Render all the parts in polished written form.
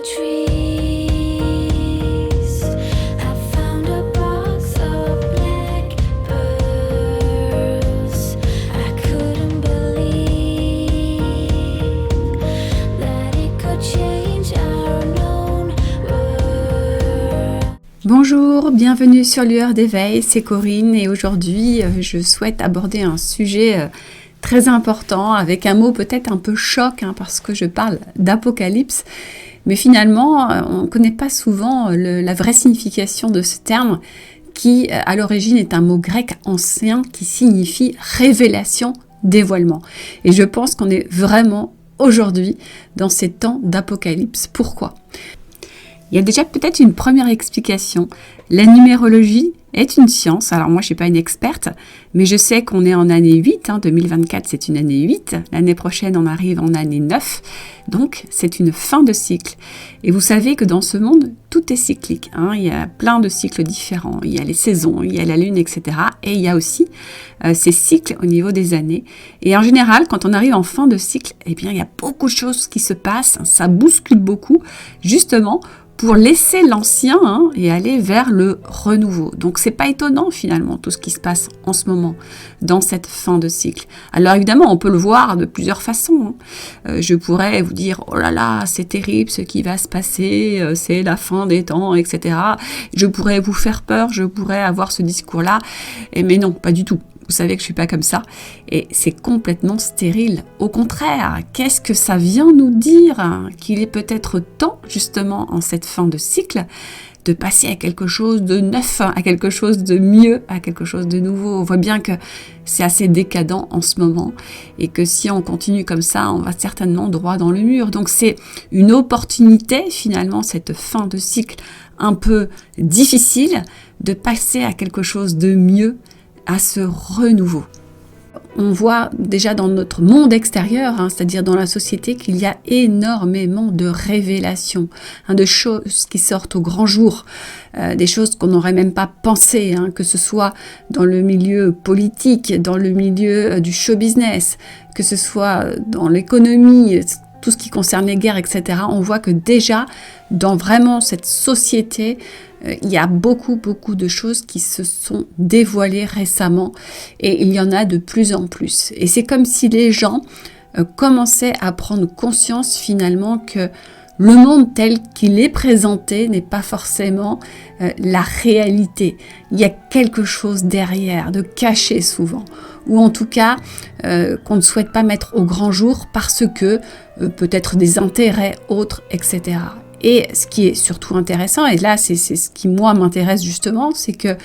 trees. I found a box of black pearls. I couldn't believe that it could change our known world. Bonjour, bienvenue sur Lueur d'éveil, c'est Corinne et aujourd'hui je souhaite aborder un sujet très important avec un mot peut-être un peu choc parce que je parle d'apocalypse, mais finalement on ne connaît pas souvent la vraie signification de ce terme qui à l'origine est un mot grec ancien qui signifie révélation, dévoilement. Et je pense qu'on est vraiment aujourd'hui dans ces temps d'apocalypse. Pourquoi ? Il y a déjà peut-être une première explication. La numérologie est une science. Alors moi, je ne suis pas une experte, mais je sais qu'on est en année 8. 2024, c'est une année 8. L'année prochaine, on arrive en année 9. Donc, c'est une fin de cycle. Et vous savez que dans ce monde, tout est cyclique. Il y a plein de cycles différents. Il y a les saisons, il y a la lune, etc. Et il y a aussi ces cycles au niveau des années. Et en général, quand on arrive en fin de cycle, eh bien, il y a beaucoup de choses qui se passent. Ça bouscule beaucoup, justement, pour laisser l'ancien et aller vers le renouveau. Donc c'est pas étonnant finalement tout ce qui se passe en ce moment dans cette fin de cycle. Alors évidemment on peut le voir de plusieurs façons. Je pourrais vous dire oh là là c'est terrible ce qui va se passer, c'est la fin des temps, etc. Je pourrais vous faire peur, je pourrais avoir ce discours-là, mais non, pas du tout. Vous savez que je suis pas comme ça et c'est complètement stérile. Au contraire, qu'est-ce que ça vient nous dire ? Qu'il est peut-être temps, justement, en cette fin de cycle, de passer à quelque chose de neuf, à quelque chose de mieux, à quelque chose de nouveau. On voit bien que c'est assez décadent en ce moment et que si on continue comme ça, on va certainement droit dans le mur. Donc c'est une opportunité, finalement, cette fin de cycle un peu difficile, de passer à quelque chose de mieux, à ce renouveau. On voit déjà dans notre monde extérieur, c'est-à-dire dans la société, qu'il y a énormément de révélations, de choses qui sortent au grand jour, des choses qu'on n'aurait même pas pensé, que ce soit dans le milieu politique, dans le milieu du show business, que ce soit dans l'économie, tout ce qui concerne les guerres, etc. On voit que déjà, dans vraiment cette société, il y a beaucoup de choses qui se sont dévoilées récemment et il y en a de plus en plus. Et c'est comme si les gens commençaient à prendre conscience finalement que le monde tel qu'il est présenté n'est pas forcément la réalité. Il y a quelque chose derrière, de caché souvent, ou en tout cas qu'on ne souhaite pas mettre au grand jour parce que peut-être des intérêts autres, etc. Et ce qui est surtout intéressant, et là c'est ce qui moi m'intéresse justement, c'est que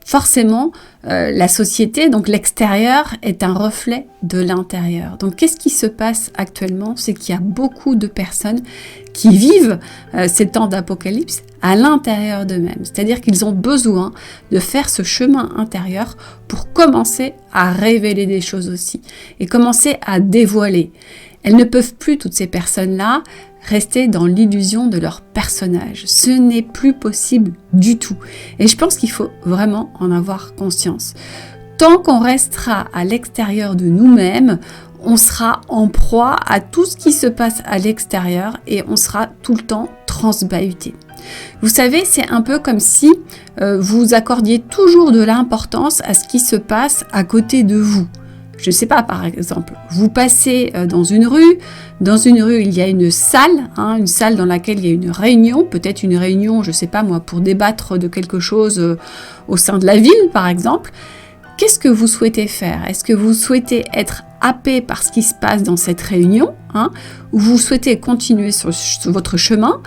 forcément la société, donc l'extérieur, est un reflet de l'intérieur. Donc qu'est-ce qui se passe actuellement ? C'est qu'il y a beaucoup de personnes qui vivent ces temps d'apocalypse à l'intérieur d'eux-mêmes. C'est-à-dire qu'ils ont besoin de faire ce chemin intérieur pour commencer à révéler des choses aussi et commencer à dévoiler. Elles ne peuvent plus, toutes ces personnes-là, rester dans l'illusion de leur personnage. Ce n'est plus possible du tout. Et je pense qu'il faut vraiment en avoir conscience. Tant qu'on restera à l'extérieur de nous-mêmes, on sera en proie à tout ce qui se passe à l'extérieur et on sera tout le temps transbahuté. Vous savez, c'est un peu comme si vous accordiez toujours de l'importance à ce qui se passe à côté de vous. Je ne sais pas, par exemple, vous passez dans une rue, il y a une salle dans laquelle il y a une réunion, peut-être une réunion, je ne sais pas moi, pour débattre de quelque chose au sein de la ville, par exemple. Qu'est-ce que vous souhaitez faire ? Est-ce que vous souhaitez être happé par ce qui se passe dans cette réunion, ou vous souhaitez continuer sur votre chemin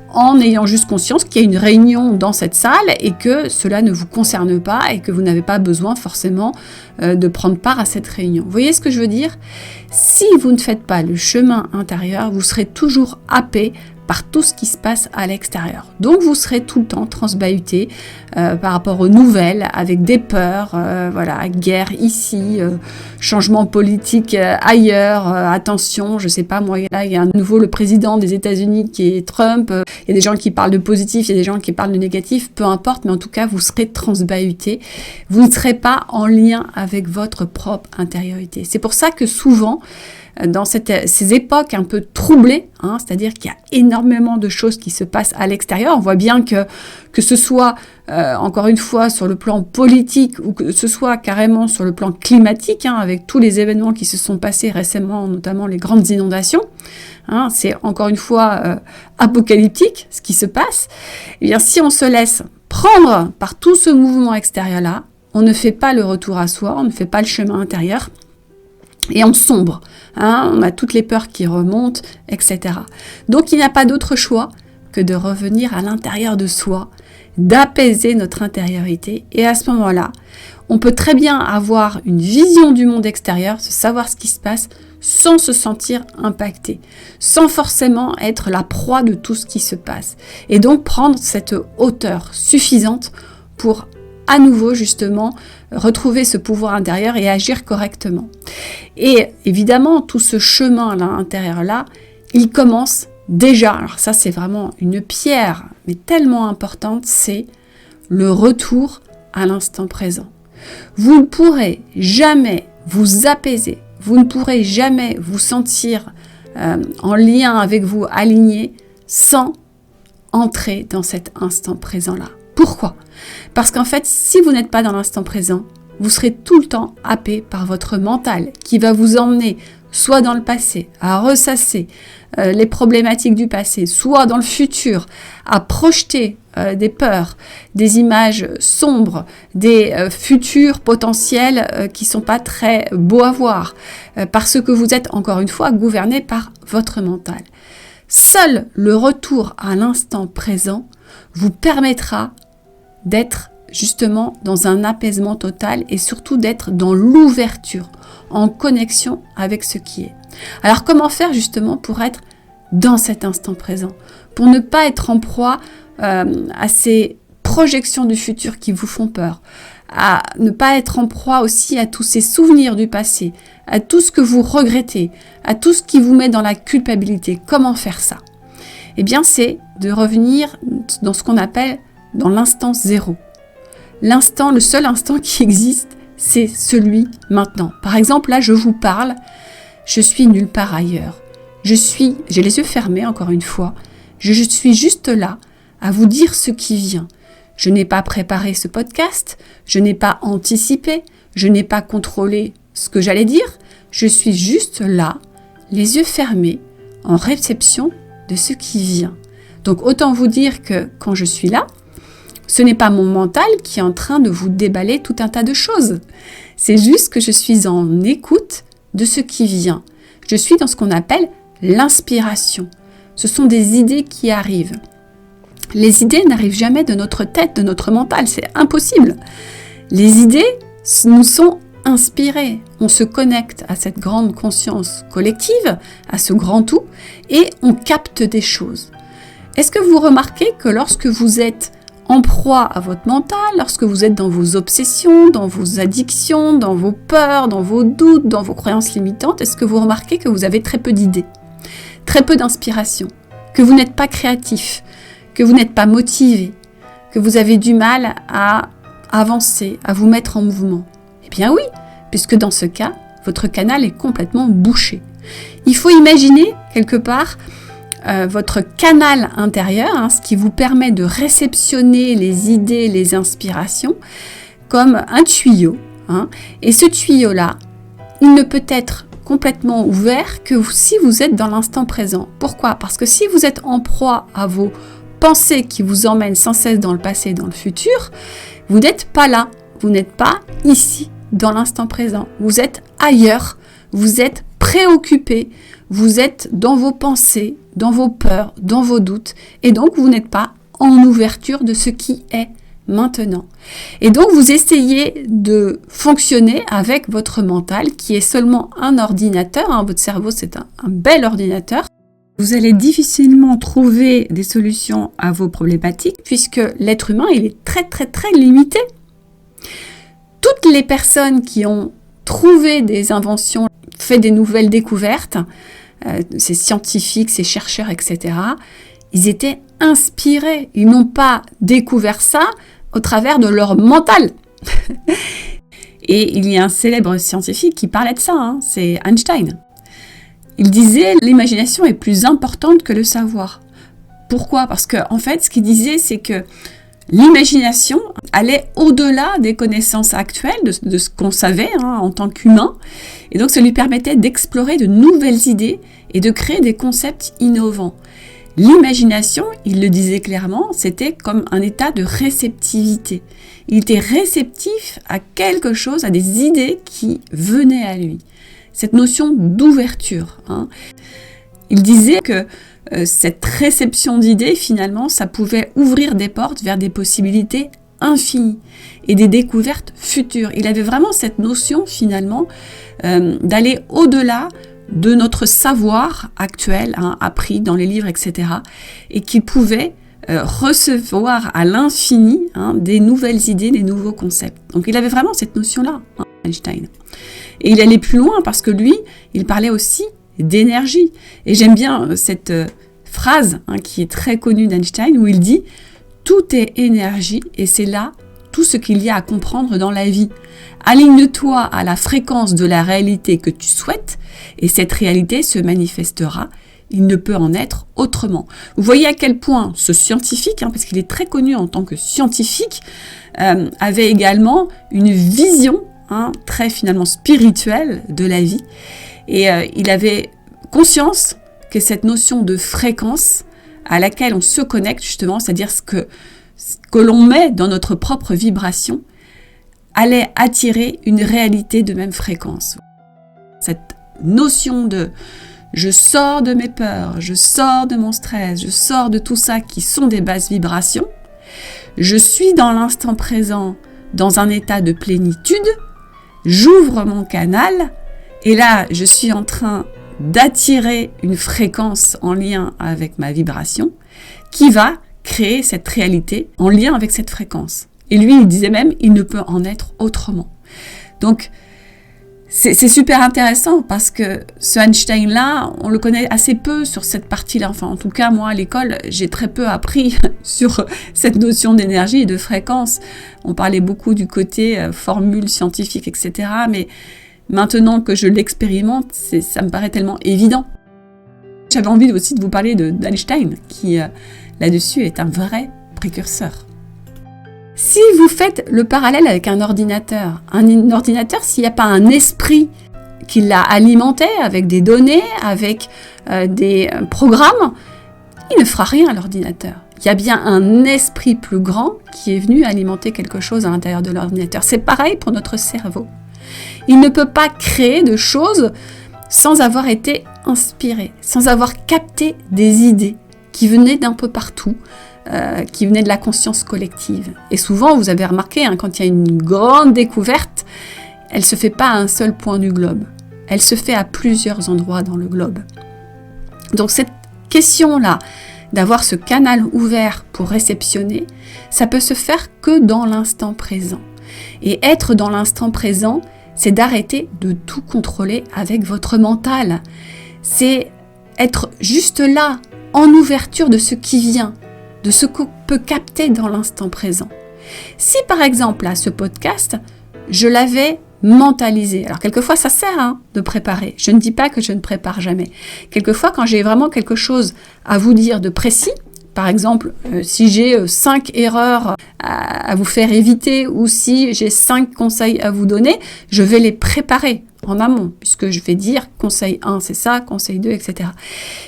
en ayant juste conscience qu'il y a une réunion dans cette salle et que cela ne vous concerne pas et que vous n'avez pas besoin forcément de prendre part à cette réunion. Vous voyez ce que je veux dire ? Si vous ne faites pas le chemin intérieur, vous serez toujours happé par tout ce qui se passe à l'extérieur. Donc vous serez tout le temps transbahuté par rapport aux nouvelles, avec des peurs, guerre ici, changement politique ailleurs, attention, je sais pas moi, là il y a à nouveau le président des États-Unis qui est Trump, il y a des gens qui parlent de positif, il y a des gens qui parlent de négatif, peu importe, mais en tout cas vous serez transbahuté, vous ne serez pas en lien avec votre propre intériorité. C'est pour ça que souvent, dans ces époques un peu troublées, hein, c'est-à-dire qu'il y a énormément de choses qui se passent à l'extérieur. On voit bien que ce soit, encore une fois, sur le plan politique ou que ce soit carrément sur le plan climatique, hein, avec tous les événements qui se sont passés récemment, notamment les grandes inondations. Hein, c'est encore une fois apocalyptique ce qui se passe. Et bien, si on se laisse prendre par tout ce mouvement extérieur-là, on ne fait pas le retour à soi, on ne fait pas le chemin intérieur et on sombre. Hein, on a toutes les peurs qui remontent, etc. Donc, il n'y a pas d'autre choix que de revenir à l'intérieur de soi, d'apaiser notre intériorité. Et à ce moment-là, on peut très bien avoir une vision du monde extérieur, se savoir ce qui se passe, sans se sentir impacté, sans forcément être la proie de tout ce qui se passe. Et donc prendre cette hauteur suffisante pour à nouveau justement retrouver ce pouvoir intérieur et agir correctement. Et évidemment, tout ce chemin là intérieur-là, il commence déjà, alors ça c'est vraiment une pierre, mais tellement importante, c'est le retour à l'instant présent. Vous ne pourrez jamais vous apaiser, vous ne pourrez jamais vous sentir en lien avec vous, aligné, sans entrer dans cet instant présent-là. Pourquoi ? Parce qu'en fait, si vous n'êtes pas dans l'instant présent, vous serez tout le temps happé par votre mental qui va vous emmener soit dans le passé, à ressasser les problématiques du passé, soit dans le futur, à projeter des peurs, des images sombres, des futurs potentiels qui ne sont pas très beaux à voir, parce que vous êtes encore une fois gouverné par votre mental. Seul le retour à l'instant présent vous permettra d'être justement dans un apaisement total et surtout d'être dans l'ouverture, en connexion avec ce qui est. Alors comment faire justement pour être dans cet instant présent, pour ne pas être en proie à ces projections du futur qui vous font peur, à ne pas être en proie aussi à tous ces souvenirs du passé, à tout ce que vous regrettez, à tout ce qui vous met dans la culpabilité. Comment faire ça ? Eh bien, c'est de revenir dans ce qu'on appelle dans l'instant zéro. L'instant, le seul instant qui existe, c'est celui maintenant. Par exemple, là, je vous parle, je suis nulle part ailleurs. J'ai les yeux fermés, encore une fois. Je suis juste là, à vous dire ce qui vient. Je n'ai pas préparé ce podcast, je n'ai pas anticipé, je n'ai pas contrôlé ce que j'allais dire. Je suis juste là, les yeux fermés, en réception de ce qui vient. Donc, autant vous dire que quand je suis là, ce n'est pas mon mental qui est en train de vous déballer tout un tas de choses. C'est juste que je suis en écoute de ce qui vient. Je suis dans ce qu'on appelle l'inspiration. Ce sont des idées qui arrivent. Les idées n'arrivent jamais de notre tête, de notre mental, c'est impossible. Les idées nous sont inspirées. On se connecte à cette grande conscience collective, à ce grand tout, et on capte des choses. Est-ce que vous remarquez que lorsque vous êtes en proie à votre mental, lorsque vous êtes dans vos obsessions, dans vos addictions, dans vos peurs, dans vos doutes, dans vos croyances limitantes, est-ce que vous remarquez que vous avez très peu d'idées, très peu d'inspiration, que vous n'êtes pas créatif, que vous n'êtes pas motivé, que vous avez du mal à avancer, à vous mettre en mouvement? Eh bien oui, puisque dans ce cas, votre canal est complètement bouché. Il faut imaginer quelque part votre canal intérieur, ce qui vous permet de réceptionner les idées, les inspirations, comme un tuyau. Et ce tuyau-là, il ne peut être complètement ouvert que si vous êtes dans l'instant présent. Pourquoi ? Parce que si vous êtes en proie à vos pensées qui vous emmènent sans cesse dans le passé et dans le futur, vous n'êtes pas là, vous n'êtes pas ici, dans l'instant présent. Vous êtes ailleurs, vous êtes préoccupé, vous êtes dans vos pensées, dans vos peurs, dans vos doutes, et donc vous n'êtes pas en ouverture de ce qui est maintenant. Et donc vous essayez de fonctionner avec votre mental qui est seulement un ordinateur, votre cerveau c'est un bel ordinateur. Vous allez difficilement trouver des solutions à vos problématiques puisque l'être humain il est très très très limité. Toutes les personnes qui ont trouvé des inventions, fait des nouvelles découvertes, ces scientifiques, ces chercheurs, etc., ils étaient inspirés. Ils n'ont pas découvert ça au travers de leur mental. Et il y a un célèbre scientifique qui parlait de ça, c'est Einstein. Il disait l'imagination est plus importante que le savoir. Pourquoi ? Parce que en fait, ce qu'il disait, c'est que l'imagination allait au-delà des connaissances actuelles, de ce qu'on savait en tant qu'humain. Et donc, ça lui permettait d'explorer de nouvelles idées et de créer des concepts innovants. L'imagination, il le disait clairement, c'était comme un état de réceptivité. Il était réceptif à quelque chose, à des idées qui venaient à lui. Cette notion d'ouverture. Il disait que cette réception d'idées, finalement, ça pouvait ouvrir des portes vers des possibilités infinies et des découvertes futures. Il avait vraiment cette notion, finalement, d'aller au-delà de notre savoir actuel, appris dans les livres, etc. Et qu'il pouvait recevoir à l'infini des nouvelles idées, des nouveaux concepts. Donc il avait vraiment cette notion-là, Einstein. Et il allait plus loin parce que lui, il parlait aussi d'énergie. Et j'aime bien cette phrase qui est très connue d'Einstein où il dit « Tout est énergie et c'est là tout ce qu'il y a à comprendre dans la vie. Aligne-toi à la fréquence de la réalité que tu souhaites et cette réalité se manifestera. Il ne peut en être autrement. » Vous voyez à quel point ce scientifique, parce qu'il est très connu en tant que scientifique, avait également une vision très finalement spirituelle de la vie. Et il avait conscience que cette notion de fréquence à laquelle on se connecte justement, c'est-à-dire ce que l'on met dans notre propre vibration, allait attirer une réalité de même fréquence. Cette notion de je sors de mes peurs, je sors de mon stress, je sors de tout ça qui sont des basses vibrations, je suis dans l'instant présent dans un état de plénitude, j'ouvre mon canal et là je suis en train d'attirer une fréquence en lien avec ma vibration qui va créer cette réalité en lien avec cette fréquence. Et lui, il disait même, il ne peut en être autrement. Donc, c'est super intéressant parce que ce Einstein-là, on le connaît assez peu sur cette partie-là. Enfin, en tout cas, moi, à l'école, j'ai très peu appris sur cette notion d'énergie et de fréquence. On parlait beaucoup du côté formule scientifique, etc. Mais maintenant que je l'expérimente, ça me paraît tellement évident. J'avais envie aussi de vous parler d'Einstein, qui là-dessus est un vrai précurseur. Si vous faites le parallèle avec un ordinateur, s'il n'y a pas un esprit qui l'a alimenté avec des données, avec des programmes, il ne fera rien à l'ordinateur. Il y a bien un esprit plus grand qui est venu alimenter quelque chose à l'intérieur de l'ordinateur. C'est pareil pour notre cerveau. Il ne peut pas créer de choses sans avoir été inspiré, sans avoir capté des idées qui venaient d'un peu partout, qui venaient de la conscience collective. Et souvent, vous avez remarqué, quand il y a une grande découverte, elle ne se fait pas à un seul point du globe. Elle se fait à plusieurs endroits dans le globe. Donc cette question-là, d'avoir ce canal ouvert pour réceptionner, ça peut se faire que dans l'instant présent. Et être dans l'instant présent, c'est d'arrêter de tout contrôler avec votre mental. C'est être juste là, en ouverture de ce qui vient, de ce qu'on peut capter dans l'instant présent. Si par exemple, là, ce podcast, je l'avais mentalisé. Alors quelquefois, ça sert de préparer. Je ne dis pas que je ne prépare jamais. Quelquefois, quand j'ai vraiment quelque chose à vous dire de précis, par exemple, si j'ai 5 erreurs à vous faire éviter ou si j'ai 5 conseils à vous donner, je vais les préparer en amont, puisque je vais dire conseil 1, c'est ça, conseil 2, etc.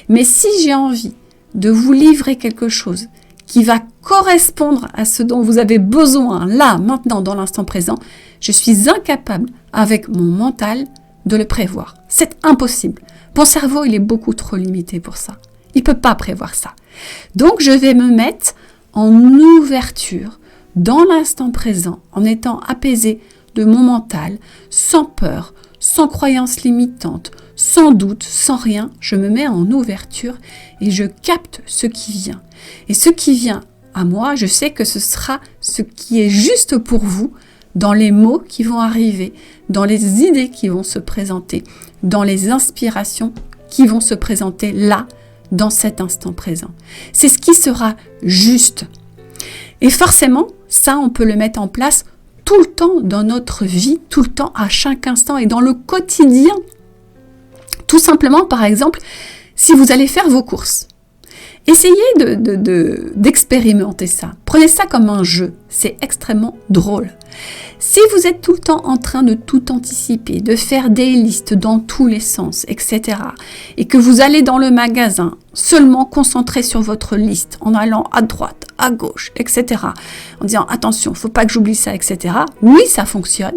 Mais si j'ai envie de vous livrer quelque chose qui va correspondre à ce dont vous avez besoin, là, maintenant, dans l'instant présent, je suis incapable, avec mon mental, de le prévoir. C'est impossible. Mon cerveau, il est beaucoup trop limité pour ça. Il ne peut pas prévoir ça. Donc, je vais me mettre en ouverture, dans l'instant présent, en étant apaisé de mon mental, sans peur, sans croyances limitantes, sans doute, sans rien, je me mets en ouverture et je capte ce qui vient. Et ce qui vient à moi, je sais que ce sera ce qui est juste pour vous, dans les mots qui vont arriver, dans les idées qui vont se présenter, dans les inspirations qui vont se présenter là, dans cet instant présent. C'est ce qui sera juste. Et forcément, ça, on peut le mettre en place tout le temps dans notre vie, tout le temps, à chaque instant et dans le quotidien. Tout simplement, par exemple, si vous allez faire vos courses, essayez d'expérimenter ça. Prenez ça comme un jeu. C'est extrêmement drôle. Si vous êtes tout le temps en train de tout anticiper, de faire des listes dans tous les sens, etc., et que vous allez dans le magasin seulement concentré sur votre liste, en allant à droite, à gauche, etc., en disant « attention, faut pas que j'oublie ça, etc. » Oui, ça fonctionne,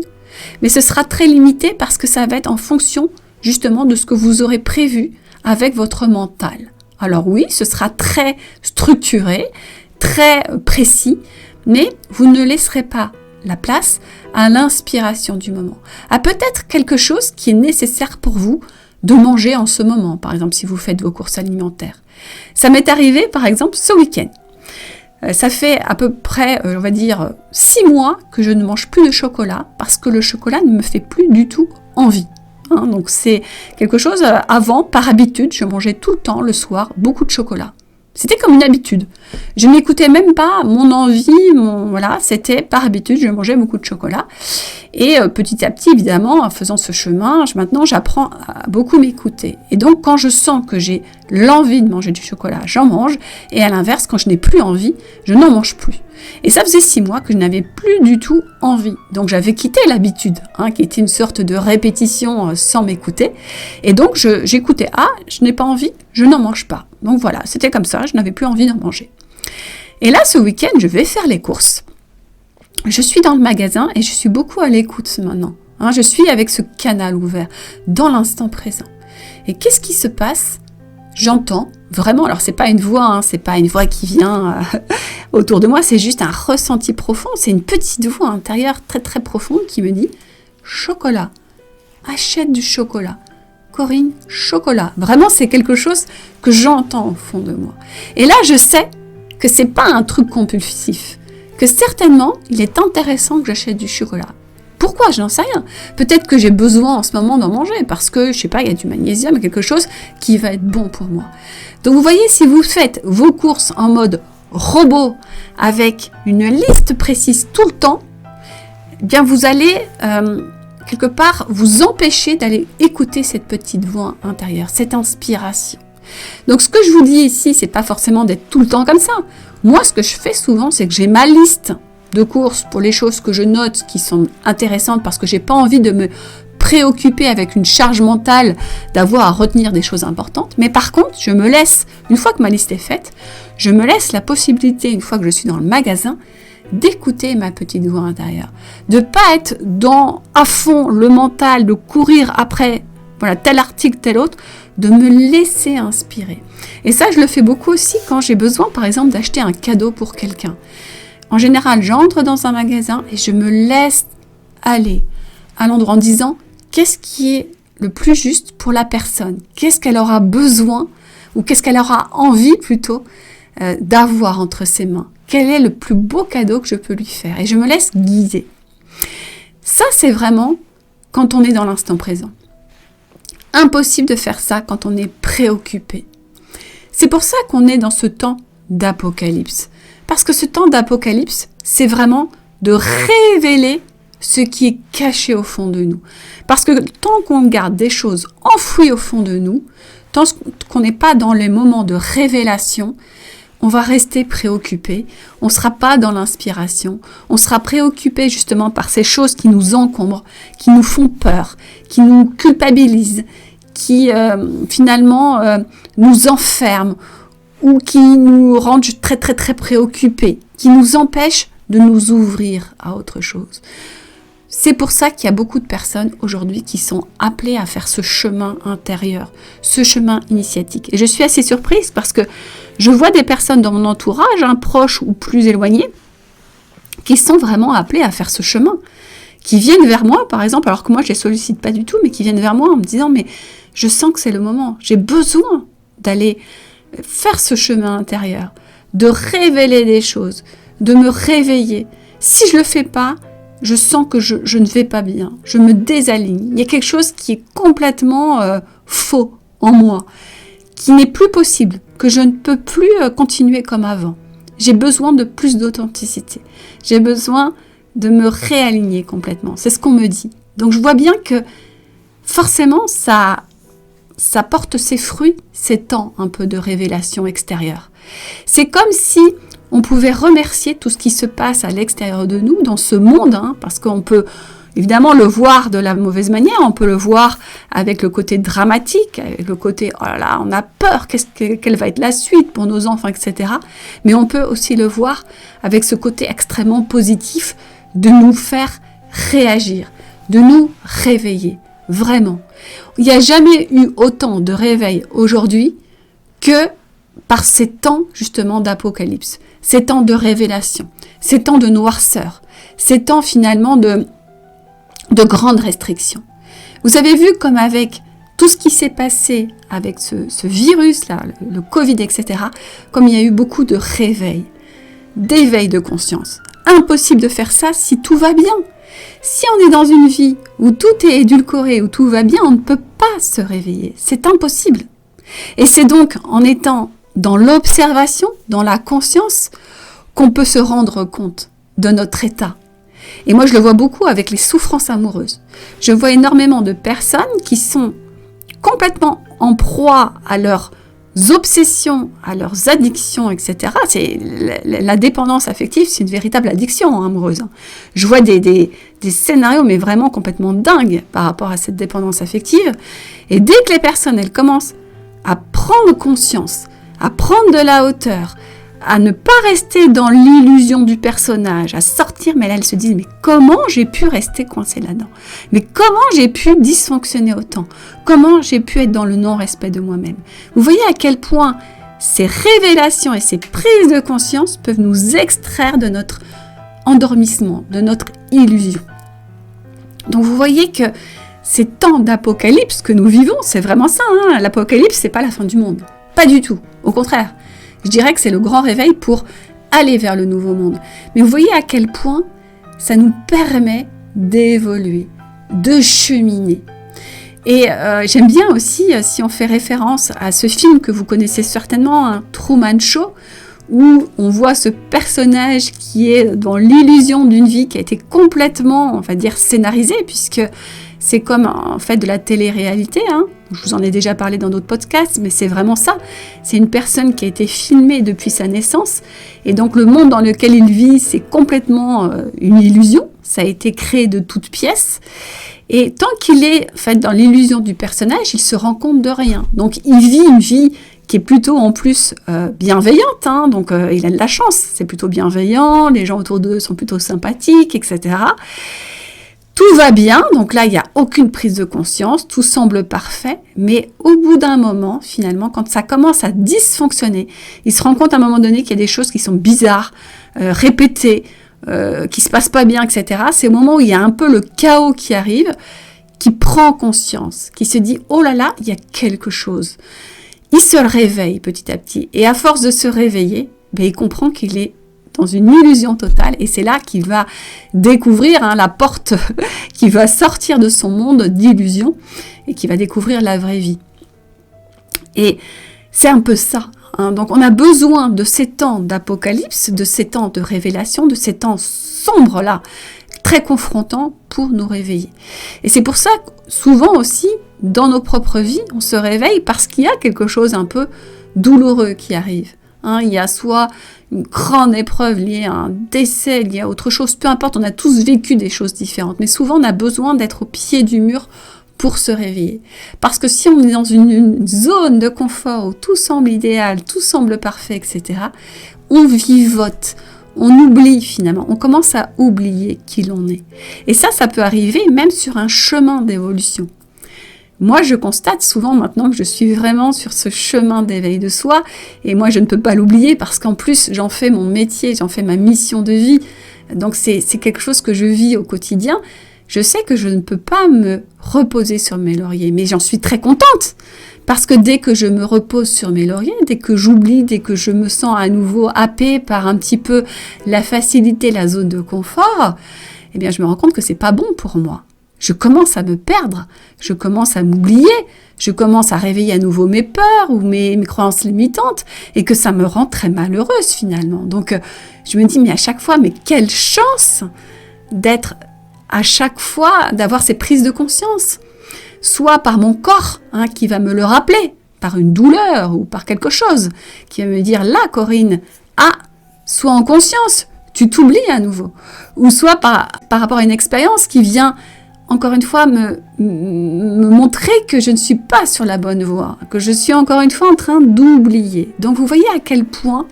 mais ce sera très limité parce que ça va être en fonction justement de ce que vous aurez prévu avec votre mental. Alors oui, ce sera très structuré, très précis, mais vous ne laisserez pas la place à l'inspiration du moment, à peut-être quelque chose qui est nécessaire pour vous de manger en ce moment, par exemple si vous faites vos courses alimentaires. Ça m'est arrivé par exemple ce week-end. Ça fait à peu près, on va dire, 6 mois que je ne mange plus de chocolat parce que le chocolat ne me fait plus du tout envie. Donc c'est quelque chose, avant, par habitude, je mangeais tout le temps, le soir, beaucoup de chocolat. C'était comme une habitude. Je n'écoutais même pas mon envie, voilà, c'était par habitude, je mangeais beaucoup de chocolat. Et petit à petit, évidemment, en faisant ce chemin, maintenant j'apprends à beaucoup m'écouter. Et donc quand je sens que j'ai l'envie de manger du chocolat, j'en mange. Et à l'inverse, quand je n'ai plus envie, je n'en mange plus. Et ça faisait 6 mois que je n'avais plus du tout envie. Donc j'avais quitté l'habitude, qui était une sorte de répétition sans m'écouter. Et donc j'écoutais, je n'ai pas envie, je n'en mange pas. Donc voilà, c'était comme ça, je n'avais plus envie d'en manger. Et là, ce week-end, je vais faire les courses. Je suis dans le magasin et je suis beaucoup à l'écoute maintenant. Je suis avec ce canal ouvert, dans l'instant présent. Et qu'est-ce qui se passe ? J'entends vraiment, alors c'est pas une voix, c'est pas une voix qui vient autour de moi, c'est juste un ressenti profond, c'est une petite voix intérieure très très profonde qui me dit « chocolat, achète du chocolat ». Corinne, chocolat. Vraiment, c'est quelque chose que j'entends au fond de moi. Et là, je sais que c'est pas un truc compulsif, que certainement, il est intéressant que j'achète du chocolat. Pourquoi ? Je n'en sais rien. Peut-être que j'ai besoin en ce moment d'en manger parce que, je sais pas, il y a du magnésium, quelque chose qui va être bon pour moi. Donc, vous voyez, si vous faites vos courses en mode robot avec une liste précise tout le temps, eh bien, vous allez quelque part vous empêcher d'aller écouter cette petite voix intérieure, cette inspiration. Donc, ce que je vous dis ici, c'est pas forcément d'être tout le temps comme ça. Moi, ce que je fais souvent, c'est que j'ai ma liste de courses pour les choses que je note qui sont intéressantes parce que j'ai pas envie de me préoccuper avec une charge mentale d'avoir à retenir des choses importantes. Mais par contre, je me laisse, une fois que ma liste est faite, je me laisse la possibilité, une fois que je suis dans le magasin, d'écouter ma petite voix intérieure, de pas être à fond le mental, de courir après tel article, tel autre, de me laisser inspirer. Et ça, je le fais beaucoup aussi quand j'ai besoin, par exemple, d'acheter un cadeau pour quelqu'un. En général, j'entre dans un magasin et je me laisse aller à l'endroit en disant qu'est-ce qui est le plus juste pour la personne, qu'est-ce qu'elle aura besoin ou qu'est-ce qu'elle aura envie plutôt d'avoir entre ses mains. Quel est le plus beau cadeau que je peux lui faire ? Et je me laisse guider. Ça, c'est vraiment quand on est dans l'instant présent. Impossible de faire ça quand on est préoccupé. C'est pour ça qu'on est dans ce temps d'apocalypse. Parce que ce temps d'apocalypse, c'est vraiment de révéler ce qui est caché au fond de nous. Parce que tant qu'on garde des choses enfouies au fond de nous, tant qu'on n'est pas dans les moments de révélation, on va rester préoccupé, on ne sera pas dans l'inspiration, on sera préoccupé justement par ces choses qui nous encombrent, qui nous font peur, qui nous culpabilisent, qui finalement nous enferment ou qui nous rendent très très très préoccupés, qui nous empêchent de nous ouvrir à autre chose. C'est pour ça qu'il y a beaucoup de personnes aujourd'hui qui sont appelées à faire ce chemin intérieur, ce chemin initiatique. Et je suis assez surprise parce que je vois des personnes dans mon entourage, proches ou plus éloignées, qui sont vraiment appelées à faire ce chemin, qui viennent vers moi, par exemple, alors que moi je les sollicite pas du tout, mais qui viennent vers moi en me disant « mais je sens que c'est le moment, j'ai besoin d'aller faire ce chemin intérieur, de révéler des choses, de me réveiller. Si je le fais pas, je sens que je ne vais pas bien, je me désaligne. Il y a quelque chose qui est complètement faux en moi, qui n'est plus possible, que je ne peux plus continuer comme avant. J'ai besoin de plus d'authenticité. J'ai besoin de me réaligner complètement. C'est ce qu'on me dit. Donc je vois bien que forcément, ça ça porte ses fruits, ces temps un peu de révélation extérieure. C'est comme si on pouvait remercier tout ce qui se passe à l'extérieur de nous, dans ce monde, parce qu'on peut évidemment le voir de la mauvaise manière, on peut le voir avec le côté dramatique, avec le côté « oh là là, on a peur, quelle va être la suite pour nos enfants, etc. » Mais on peut aussi le voir avec ce côté extrêmement positif de nous faire réagir, de nous réveiller, vraiment. Il n'y a jamais eu autant de réveil aujourd'hui que par ces temps justement d'apocalypse, ces temps de révélation, ces temps de noirceur, ces temps finalement de grandes restrictions. Vous avez vu comme avec tout ce qui s'est passé avec ce virus-là, le Covid, etc., comme il y a eu beaucoup de réveil, d'éveil de conscience. Impossible de faire ça si tout va bien. Si on est dans une vie où tout est édulcoré, où tout va bien, on ne peut pas se réveiller. C'est impossible. Et c'est donc en étant dans l'observation, dans la conscience, qu'on peut se rendre compte de notre état. Et moi, je le vois beaucoup avec les souffrances amoureuses. Je vois énormément de personnes qui sont complètement en proie à leurs obsessions, à leurs addictions, etc. C'est la dépendance affective, c'est une véritable addiction amoureuse. Je vois des scénarios, mais vraiment complètement dingues par rapport à cette dépendance affective. Et dès que les personnes, elles commencent à prendre conscience, à prendre de la hauteur, à ne pas rester dans l'illusion du personnage, à sortir, mais là elles se disent, mais comment j'ai pu rester coincée là-dedans? Mais comment j'ai pu dysfonctionner autant? Comment j'ai pu être dans le non-respect de moi-même? Vous voyez à quel point ces révélations et ces prises de conscience peuvent nous extraire de notre endormissement, de notre illusion. Donc vous voyez que ces temps d'apocalypse que nous vivons, c'est vraiment ça, l'apocalypse, c'est pas la fin du monde. Pas du tout, au contraire. Je dirais que c'est le grand réveil pour aller vers le nouveau monde. Mais vous voyez à quel point ça nous permet d'évoluer, de cheminer. Et j'aime bien aussi, si on fait référence à ce film que vous connaissez certainement, Truman Show, où on voit ce personnage qui est dans l'illusion d'une vie qui a été complètement, on va dire, scénarisée, puisque c'est comme en fait de la télé-réalité, Je vous en ai déjà parlé dans d'autres podcasts, mais c'est vraiment ça. C'est une personne qui a été filmée depuis sa naissance, et donc le monde dans lequel il vit, c'est complètement une illusion. Ça a été créé de toutes pièces. Et tant qu'il est en fait dans l'illusion du personnage, il se rend compte de rien. Donc il vit une vie qui est plutôt en plus bienveillante, donc il a de la chance, c'est plutôt bienveillant, les gens autour d'eux sont plutôt sympathiques, etc. Tout va bien, donc là il n'y a aucune prise de conscience, tout semble parfait, mais au bout d'un moment, finalement, quand ça commence à dysfonctionner, il se rend compte à un moment donné qu'il y a des choses qui sont bizarres, répétées, qui se passent pas bien, etc. C'est au moment où il y a un peu le chaos qui arrive, qui prend conscience, qui se dit « oh là là, il y a quelque chose ». Il se réveille petit à petit, et à force de se réveiller, il comprend qu'il est dans une illusion totale, et c'est là qu'il va découvrir la porte qui va sortir de son monde d'illusion, et qui va découvrir la vraie vie. Et c'est un peu ça. Donc on a besoin de ces temps d'apocalypse, de ces temps de révélation, de ces temps sombres-là, très confrontants pour nous réveiller. Et c'est pour ça que souvent aussi, dans nos propres vies, on se réveille parce qu'il y a quelque chose un peu douloureux qui arrive. Il y a soit une grande épreuve liée à un décès, liée à autre chose, peu importe, on a tous vécu des choses différentes. Mais souvent, on a besoin d'être au pied du mur pour se réveiller. Parce que si on est dans une zone de confort où tout semble idéal, tout semble parfait, etc., on vivote, on oublie finalement, on commence à oublier qui l'on est. Et ça peut arriver même sur un chemin d'évolution. Moi, je constate souvent maintenant que je suis vraiment sur ce chemin d'éveil de soi, et moi, je ne peux pas l'oublier parce qu'en plus, j'en fais mon métier, j'en fais ma mission de vie. Donc, c'est quelque chose que je vis au quotidien. Je sais que je ne peux pas me reposer sur mes lauriers, mais j'en suis très contente parce que dès que je me repose sur mes lauriers, dès que j'oublie, dès que je me sens à nouveau happée par un petit peu la facilité, la zone de confort, eh bien, je me rends compte que c'est pas bon pour moi. Je commence à me perdre, je commence à m'oublier, je commence à réveiller à nouveau mes peurs ou mes croyances limitantes et que ça me rend très malheureuse finalement. Donc je me dis, mais à chaque fois, mais quelle chance d'être à chaque fois, d'avoir ces prises de conscience. soit par mon corps qui va me le rappeler, par une douleur ou par quelque chose, qui va me dire, là Corinne, sois en conscience, tu t'oublies à nouveau. Ou soit par rapport à une expérience qui vient, encore une fois, me montrer que je ne suis pas sur la bonne voie, que je suis encore une fois en train d'oublier. Donc vous voyez à quel point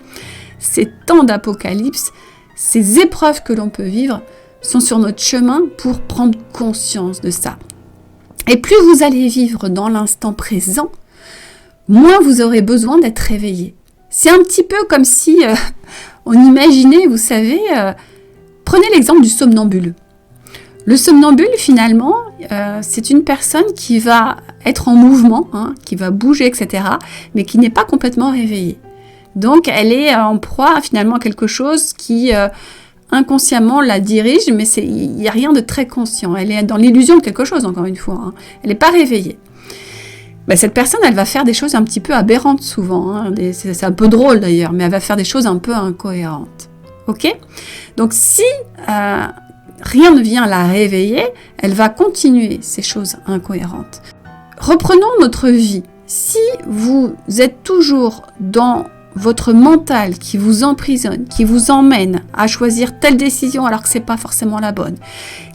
ces temps d'apocalypse, ces épreuves que l'on peut vivre, sont sur notre chemin pour prendre conscience de ça. Et plus vous allez vivre dans l'instant présent, moins vous aurez besoin d'être réveillé. C'est un petit peu comme si on imaginait, vous savez, prenez l'exemple du somnambule. Le somnambule, finalement, c'est une personne qui va être en mouvement, qui va bouger, etc., mais qui n'est pas complètement réveillée. Donc, elle est en proie, finalement, à quelque chose qui inconsciemment la dirige, mais il n'y a rien de très conscient. Elle est dans l'illusion de quelque chose, encore une fois. Elle n'est pas réveillée. Cette personne, elle va faire des choses un petit peu aberrantes souvent. C'est un peu drôle d'ailleurs, mais elle va faire des choses un peu incohérentes. Ok ? Donc si rien ne vient la réveiller, elle va continuer ces choses incohérentes. Reprenons notre vie. Si vous êtes toujours dans votre mental qui vous emprisonne, qui vous emmène à choisir telle décision alors que ce n'est pas forcément la bonne,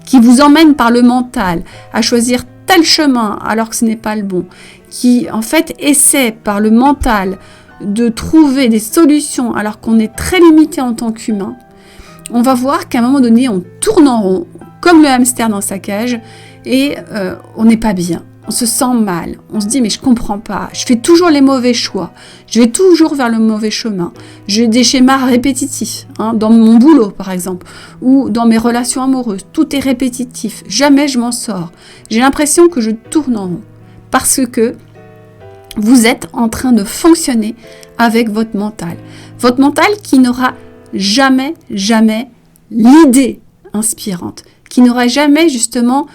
qui vous emmène par le mental à choisir tel chemin alors que ce n'est pas le bon, qui en fait essaie par le mental de trouver des solutions alors qu'on est très limité en tant qu'humain, on va voir qu'à un moment donné on tourne en rond comme le hamster dans sa cage et on n'est pas bien. On se sent mal, on se dit mais je comprends pas, je fais toujours les mauvais choix, je vais toujours vers le mauvais chemin, j'ai des schémas répétitifs, dans mon boulot par exemple, ou dans mes relations amoureuses, tout est répétitif, jamais je m'en sors, j'ai l'impression que je tourne en rond, parce que vous êtes en train de fonctionner avec votre mental qui n'aura jamais l'idée inspirante, qui n'aura jamais justement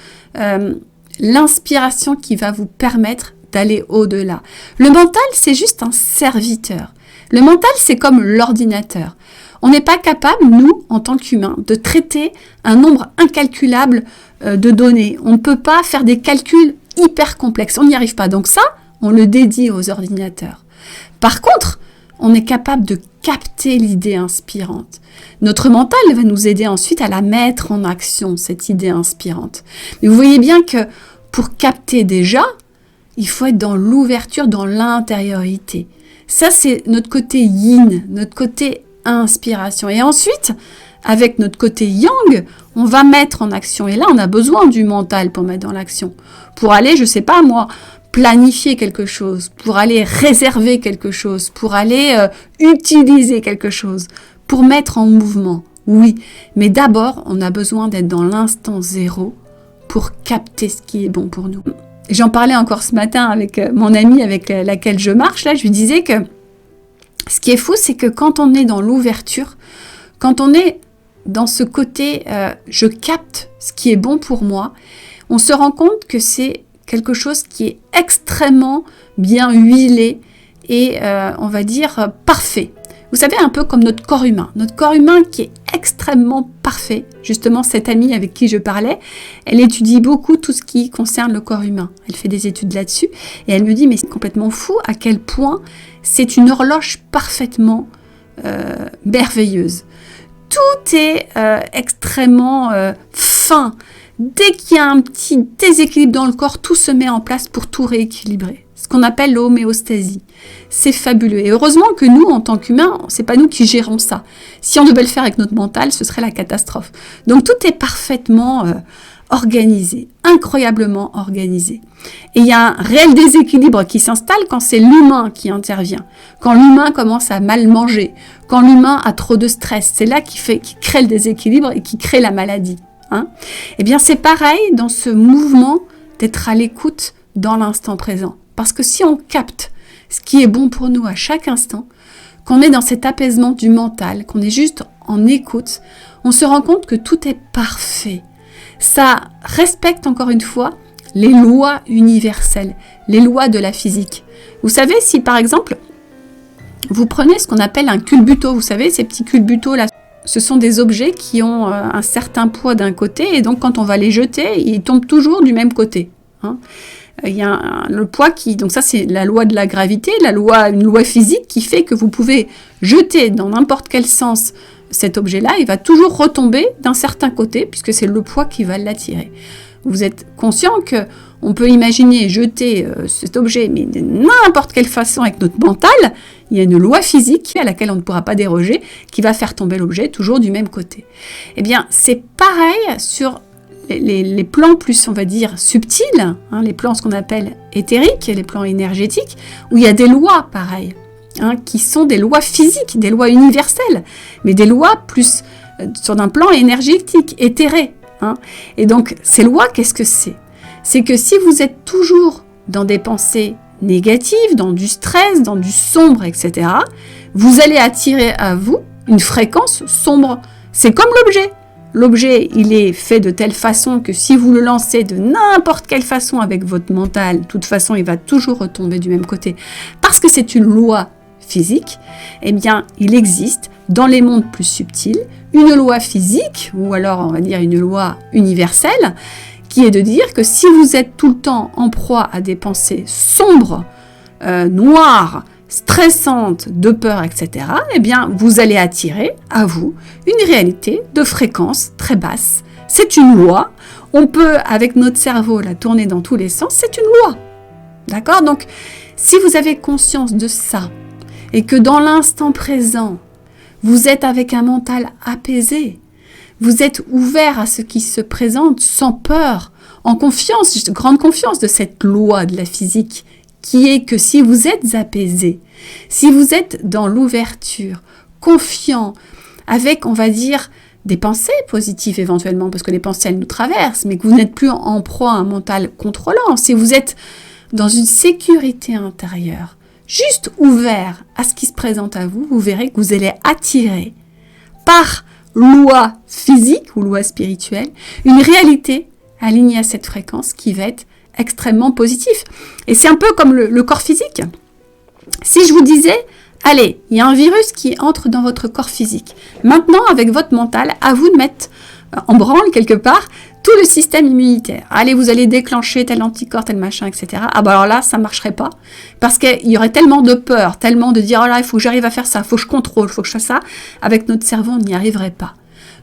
l'inspiration qui va vous permettre d'aller au-delà. Le mental, c'est juste un serviteur. Le mental, c'est comme l'ordinateur. On n'est pas capable, nous, en tant qu'humains, de traiter un nombre incalculable de données. On ne peut pas faire des calculs hyper complexes. On n'y arrive pas. Donc ça, on le dédie aux ordinateurs. Par contre, on est capable de capter l'idée inspirante. Notre mental va nous aider ensuite à la mettre en action, cette idée inspirante. Mais vous voyez bien que pour capter déjà, il faut être dans l'ouverture, dans l'intériorité. Ça, c'est notre côté yin, notre côté inspiration. Et ensuite, avec notre côté yang, on va mettre en action. Et là, on a besoin du mental pour mettre dans l'action. Pour aller, je sais pas moi, planifier quelque chose, pour aller réserver quelque chose, pour aller utiliser quelque chose, pour mettre en mouvement. Oui, mais d'abord, on a besoin d'être dans l'instant zéro pour capter ce qui est bon pour nous. J'en parlais encore ce matin avec mon amie avec laquelle je marche. Là, je lui disais que ce qui est fou, c'est que quand on est dans l'ouverture, quand on est dans ce côté je capte ce qui est bon pour moi, on se rend compte que c'est quelque chose qui est extrêmement bien huilé et on va dire parfait. Vous savez, un peu comme notre corps humain qui est extrêmement parfait. Justement, cette amie avec qui je parlais, elle étudie beaucoup tout ce qui concerne le corps humain. Elle fait des études là-dessus et elle me dit, mais c'est complètement fou à quel point c'est une horloge parfaitement merveilleuse. Tout est extrêmement fin. Dès qu'il y a un petit déséquilibre dans le corps, tout se met en place pour tout rééquilibrer. Ce qu'on appelle l'homéostasie. C'est fabuleux. Et heureusement que nous, en tant qu'humains, c'est pas nous qui gérons ça. Si on devait le faire avec notre mental, ce serait la catastrophe. Donc tout est parfaitement organisé, incroyablement organisé. Et il y a un réel déséquilibre qui s'installe quand c'est l'humain qui intervient. Quand l'humain commence à mal manger, quand l'humain a trop de stress, c'est là qui crée le déséquilibre et qui crée la maladie. Eh bien, c'est pareil dans ce mouvement d'être à l'écoute dans l'instant présent. Parce que si on capte ce qui est bon pour nous à chaque instant, qu'on est dans cet apaisement du mental, qu'on est juste en écoute, on se rend compte que tout est parfait. Ça respecte encore une fois les lois universelles, les lois de la physique. Vous savez, si par exemple, vous prenez ce qu'on appelle un culbuto, vous savez, ces petits culbutos là, ce sont des objets qui ont un certain poids d'un côté et donc quand on va les jeter, ils tombent toujours du même côté. il y a le poids qui... Donc ça, c'est la loi de la gravité, une loi physique qui fait que vous pouvez jeter dans n'importe quel sens cet objet-là, il va toujours retomber d'un certain côté, puisque c'est le poids qui va l'attirer. Vous êtes conscient qu'on peut imaginer jeter cet objet, mais de n'importe quelle façon avec notre mental, il y a une loi physique à laquelle on ne pourra pas déroger, qui va faire tomber l'objet toujours du même côté. Eh bien, c'est pareil sur les plans plus, on va dire, subtils, les plans ce qu'on appelle éthériques, les plans énergétiques, où il y a des lois pareilles, qui sont des lois physiques, des lois universelles, mais des lois plus sur un plan énergétique, éthéré. Et donc, ces lois, qu'est-ce que c'est ? C'est que si vous êtes toujours dans des pensées négatives, dans du stress, dans du sombre, etc., vous allez attirer à vous une fréquence sombre. C'est comme l'objet. L'objet, il est fait de telle façon que si vous le lancez de n'importe quelle façon avec votre mental, de toute façon, il va toujours retomber du même côté. Parce que c'est une loi physique, eh bien, il existe dans les mondes plus subtils une loi physique, ou alors on va dire une loi universelle, qui est de dire que si vous êtes tout le temps en proie à des pensées sombres, noires, stressantes, de peur, etc., eh bien, vous allez attirer à vous une réalité de fréquence très basse. C'est une loi. On peut, avec notre cerveau, la tourner dans tous les sens. C'est une loi. D'accord ? Donc, si vous avez conscience de ça, et que dans l'instant présent, vous êtes avec un mental apaisé, vous êtes ouvert à ce qui se présente sans peur, en confiance, grande confiance de cette loi de la physique, qui est que si vous êtes apaisé, si vous êtes dans l'ouverture, confiant, avec, on va dire, des pensées positives éventuellement, parce que les pensées, elles nous traversent, mais que vous n'êtes plus en proie à un mental contrôlant, si vous êtes dans une sécurité intérieure, juste ouvert à ce qui se présente à vous, vous verrez que vous allez attirer par loi physique ou loi spirituelle une réalité alignée à cette fréquence qui va être extrêmement positive. Et c'est un peu comme le corps physique. Si je vous disais, allez, il y a un virus qui entre dans votre corps physique. Maintenant, avec votre mental, à vous de mettre en branle quelque part tout le système immunitaire. Allez, vous allez déclencher tel anticorps, tel machin, etc. Ah bah alors là, ça ne marcherait pas. Parce qu'il y aurait tellement de peur, tellement de dire, oh là, il faut que j'arrive à faire ça, il faut que je contrôle, il faut que je fasse ça. Avec notre cerveau, on n'y arriverait pas.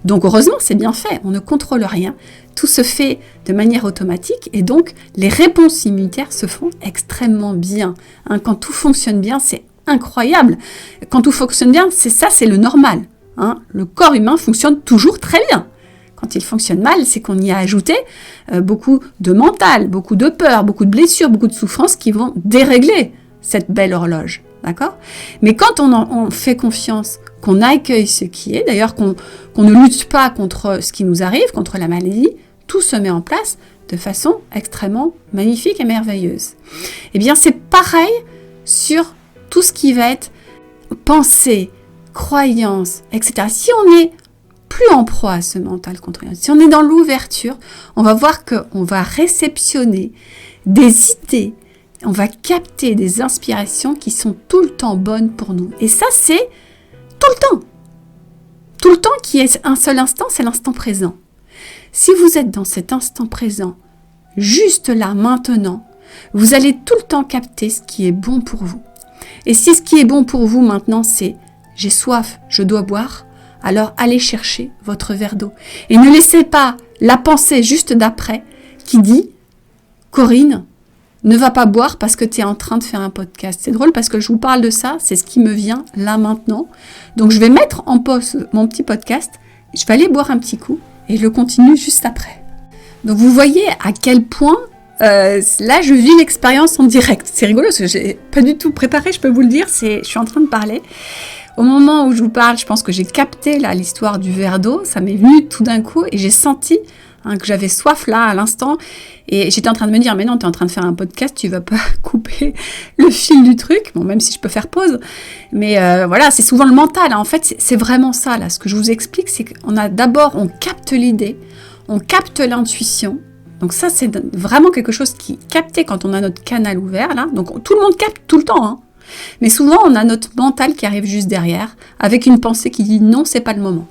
Donc heureusement, c'est bien fait, on ne contrôle rien. Tout se fait de manière automatique et donc les réponses immunitaires se font extrêmement bien. Quand tout fonctionne bien, c'est incroyable. Quand tout fonctionne bien, c'est le normal. Le corps humain fonctionne toujours très bien. Quand il fonctionne mal, c'est qu'on y a ajouté beaucoup de mental, beaucoup de peur, beaucoup de blessures, beaucoup de souffrances qui vont dérégler cette belle horloge. D'accord ? Mais quand on fait confiance, qu'on accueille ce qui est, d'ailleurs qu'on ne lutte pas contre ce qui nous arrive, contre la maladie, tout se met en place de façon extrêmement magnifique et merveilleuse. Eh bien, c'est pareil sur tout ce qui va être pensée, croyance, etc. Si on est plus en proie à ce mental contrariant, si on est dans l'ouverture, on va voir qu'on va réceptionner des idées, on va capter des inspirations qui sont tout le temps bonnes pour nous. Et ça, c'est tout le temps. Tout le temps qui est un seul instant, c'est l'instant présent. Si vous êtes dans cet instant présent, juste là, maintenant, vous allez tout le temps capter ce qui est bon pour vous. Et si ce qui est bon pour vous maintenant, c'est « j'ai soif, je dois boire », alors allez chercher votre verre d'eau. Et ne laissez pas la pensée juste d'après qui dit « Corinne, ne va pas boire parce que tu es en train de faire un podcast. » C'est drôle parce que je vous parle de ça, c'est ce qui me vient là maintenant. Donc je vais mettre en pause mon petit podcast, je vais aller boire un petit coup et je le continue juste après. Donc vous voyez à quel point là je vis l'expérience en direct. C'est rigolo parce que j'ai pas du tout préparé, je peux vous le dire, je suis en train de parler. Au moment où je vous parle, je pense que j'ai capté là l'histoire du verre d'eau, ça m'est venu tout d'un coup et j'ai senti que j'avais soif là à l'instant et j'étais en train de me dire mais non, tu es en train de faire un podcast, tu vas pas couper le fil du truc, bon même si je peux faire pause, mais voilà, c'est souvent le mental, en fait c'est vraiment ça là, ce que je vous explique, c'est on capte l'idée, on capte l'intuition, donc ça c'est vraiment quelque chose qui est capté quand on a notre canal ouvert là, donc tout le monde capte tout le temps, mais souvent on a notre mental qui arrive juste derrière avec une pensée qui dit non, c'est pas le moment.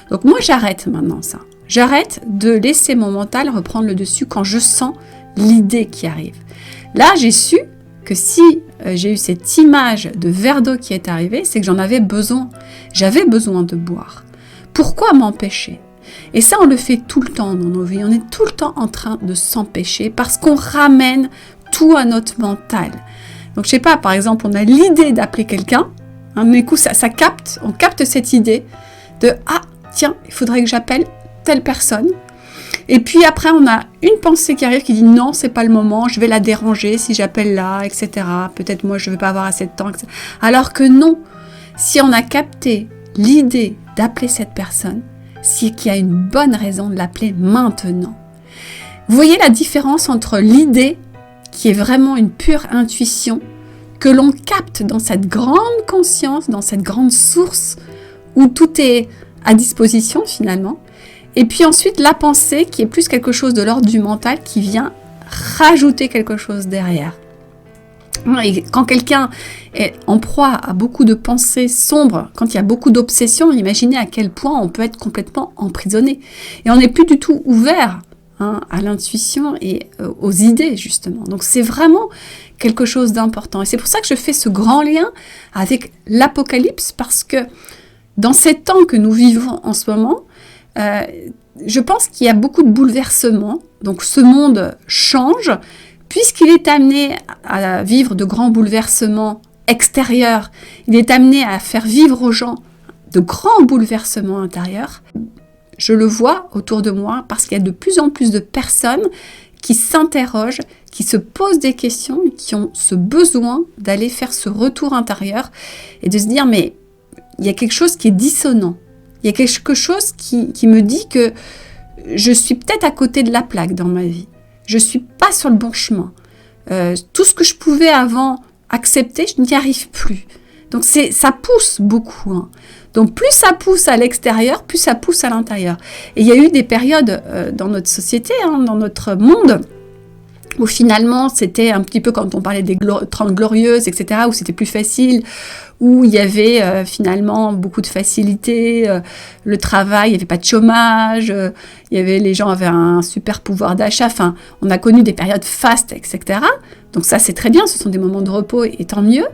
Donc moi j'arrête maintenant ça. J'arrête de laisser mon mental reprendre le dessus quand je sens l'idée qui arrive. Là, j'ai su que si j'ai eu cette image de verre d'eau qui est arrivée, c'est que j'en avais besoin. J'avais besoin de boire. Pourquoi m'empêcher ? Et ça, on le fait tout le temps dans nos vies. On est tout le temps en train de s'empêcher parce qu'on ramène tout à notre mental. Donc, je sais pas, par exemple, on a l'idée d'appeler quelqu'un. Du coup, ça capte, on capte cette idée de « Ah, tiens, il faudrait que j'appelle telle personne ». Et puis après, on a une pensée qui arrive qui dit « Non, c'est pas le moment, je vais la déranger si j'appelle là, etc. Peut-être moi, je vais pas avoir assez de temps, etc. » Alors que non, si on a capté l'idée d'appeler cette personne, c'est qu'il y a une bonne raison de l'appeler maintenant. Vous voyez la différence entre l'idée, qui est vraiment une pure intuition, que l'on capte dans cette grande conscience, dans cette grande source, où tout est à disposition finalement, et puis ensuite la pensée, qui est plus quelque chose de l'ordre du mental, qui vient rajouter quelque chose derrière. Et quand quelqu'un est en proie à beaucoup de pensées sombres, quand il y a beaucoup d'obsessions, imaginez à quel point on peut être complètement emprisonné. Et on n'est plus du tout ouvert à l'intuition et aux idées, justement. Donc c'est vraiment quelque chose d'important. Et c'est pour ça que je fais ce grand lien avec l'Apocalypse, parce que dans ces temps que nous vivons en ce moment, je pense qu'il y a beaucoup de bouleversements. Donc ce monde change, puisqu'il est amené à vivre de grands bouleversements extérieurs, il est amené à faire vivre aux gens de grands bouleversements intérieurs. Je le vois autour de moi parce qu'il y a de plus en plus de personnes qui s'interrogent, qui se posent des questions, qui ont ce besoin d'aller faire ce retour intérieur et de se dire mais il y a quelque chose qui est dissonant, il y a quelque chose qui me dit que je suis peut-être à côté de la plaque dans ma vie. Je ne suis pas sur le bon chemin. Tout ce que je pouvais avant accepter, je n'y arrive plus. Donc ça pousse beaucoup. Donc plus ça pousse à l'extérieur, plus ça pousse à l'intérieur. Et il y a eu des périodes dans notre société, dans notre monde, où finalement c'était un petit peu quand on parlait des 30 glorieuses, etc., où c'était plus facile, où il y avait finalement beaucoup de facilité, le travail, il n'y avait pas de chômage, les gens avaient un super pouvoir d'achat, enfin, on a connu des périodes fastes, etc. Donc ça, c'est très bien, ce sont des moments de repos et tant mieux,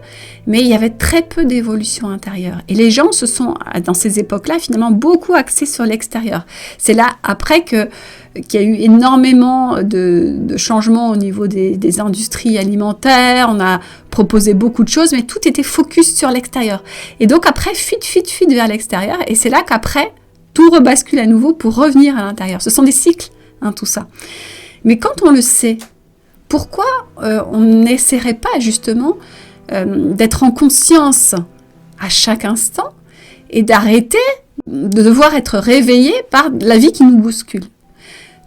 mais il y avait très peu d'évolution intérieure. Et les gens se sont, dans ces époques-là, finalement, beaucoup axés sur l'extérieur. C'est là, après, qu'il y a eu énormément de changements au niveau des industries alimentaires, on a proposé beaucoup de choses, mais tout était focus sur l'extérieur. Et donc après, fuite vers l'extérieur, et c'est là qu'après, tout rebascule à nouveau pour revenir à l'intérieur. Ce sont des cycles, tout ça. Mais quand on le sait, pourquoi on n'essaierait pas justement d'être en conscience à chaque instant et d'arrêter de devoir être réveillé par la vie qui nous bouscule?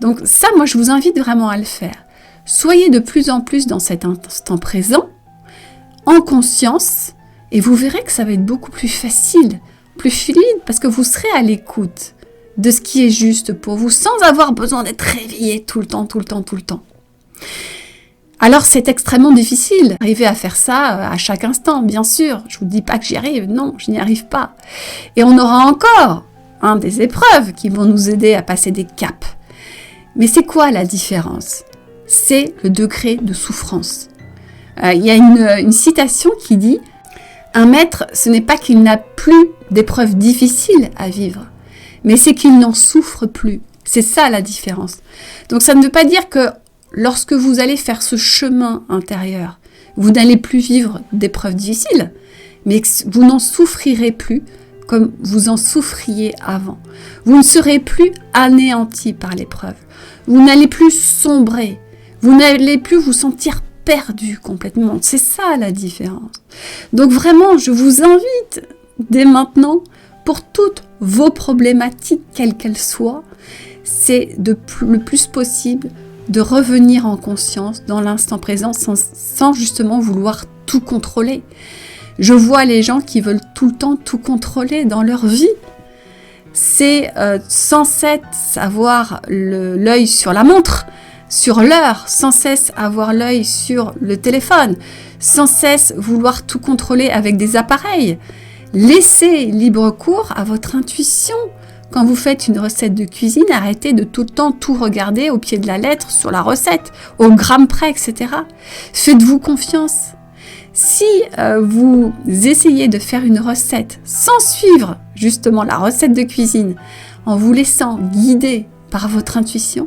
Donc ça, moi, je vous invite vraiment à le faire. Soyez de plus en plus dans cet instant présent, en conscience, et vous verrez que ça va être beaucoup plus facile, plus fluide, parce que vous serez à l'écoute de ce qui est juste pour vous, sans avoir besoin d'être réveillé tout le temps. Alors c'est extrêmement difficile d'arriver à faire ça à chaque instant, bien sûr. Je ne vous dis pas que j'y arrive, non, je n'y arrive pas. Et on aura encore des épreuves qui vont nous aider à passer des caps. Mais c'est quoi la différence ? C'est le degré de souffrance. Il y a une citation qui dit « Un maître, ce n'est pas qu'il n'a plus d'épreuves difficiles à vivre, mais c'est qu'il n'en souffre plus. » C'est ça la différence. Donc ça ne veut pas dire que lorsque vous allez faire ce chemin intérieur, vous n'allez plus vivre d'épreuves difficiles, mais que vous n'en souffrirez plus comme vous en souffriez avant. Vous ne serez plus anéanti par l'épreuve. Vous n'allez plus sombrer. Vous n'allez plus vous sentir perdu complètement. C'est ça la différence. Donc vraiment, je vous invite dès maintenant, pour toutes vos problématiques, quelles qu'elles soient, c'est le plus possible de revenir en conscience dans l'instant présent sans justement vouloir tout contrôler. Je vois les gens qui veulent tout le temps tout contrôler dans leur vie. C'est sans cesse avoir l'œil sur la montre, sur l'heure, sans cesse avoir l'œil sur le téléphone, sans cesse vouloir tout contrôler avec des appareils. Laissez libre cours à votre intuition. Quand vous faites une recette de cuisine, arrêtez de tout le temps tout regarder au pied de la lettre sur la recette, au gramme près, etc. Faites-vous confiance. Si vous essayez de faire une recette sans suivre justement la recette de cuisine, en vous laissant guider par votre intuition,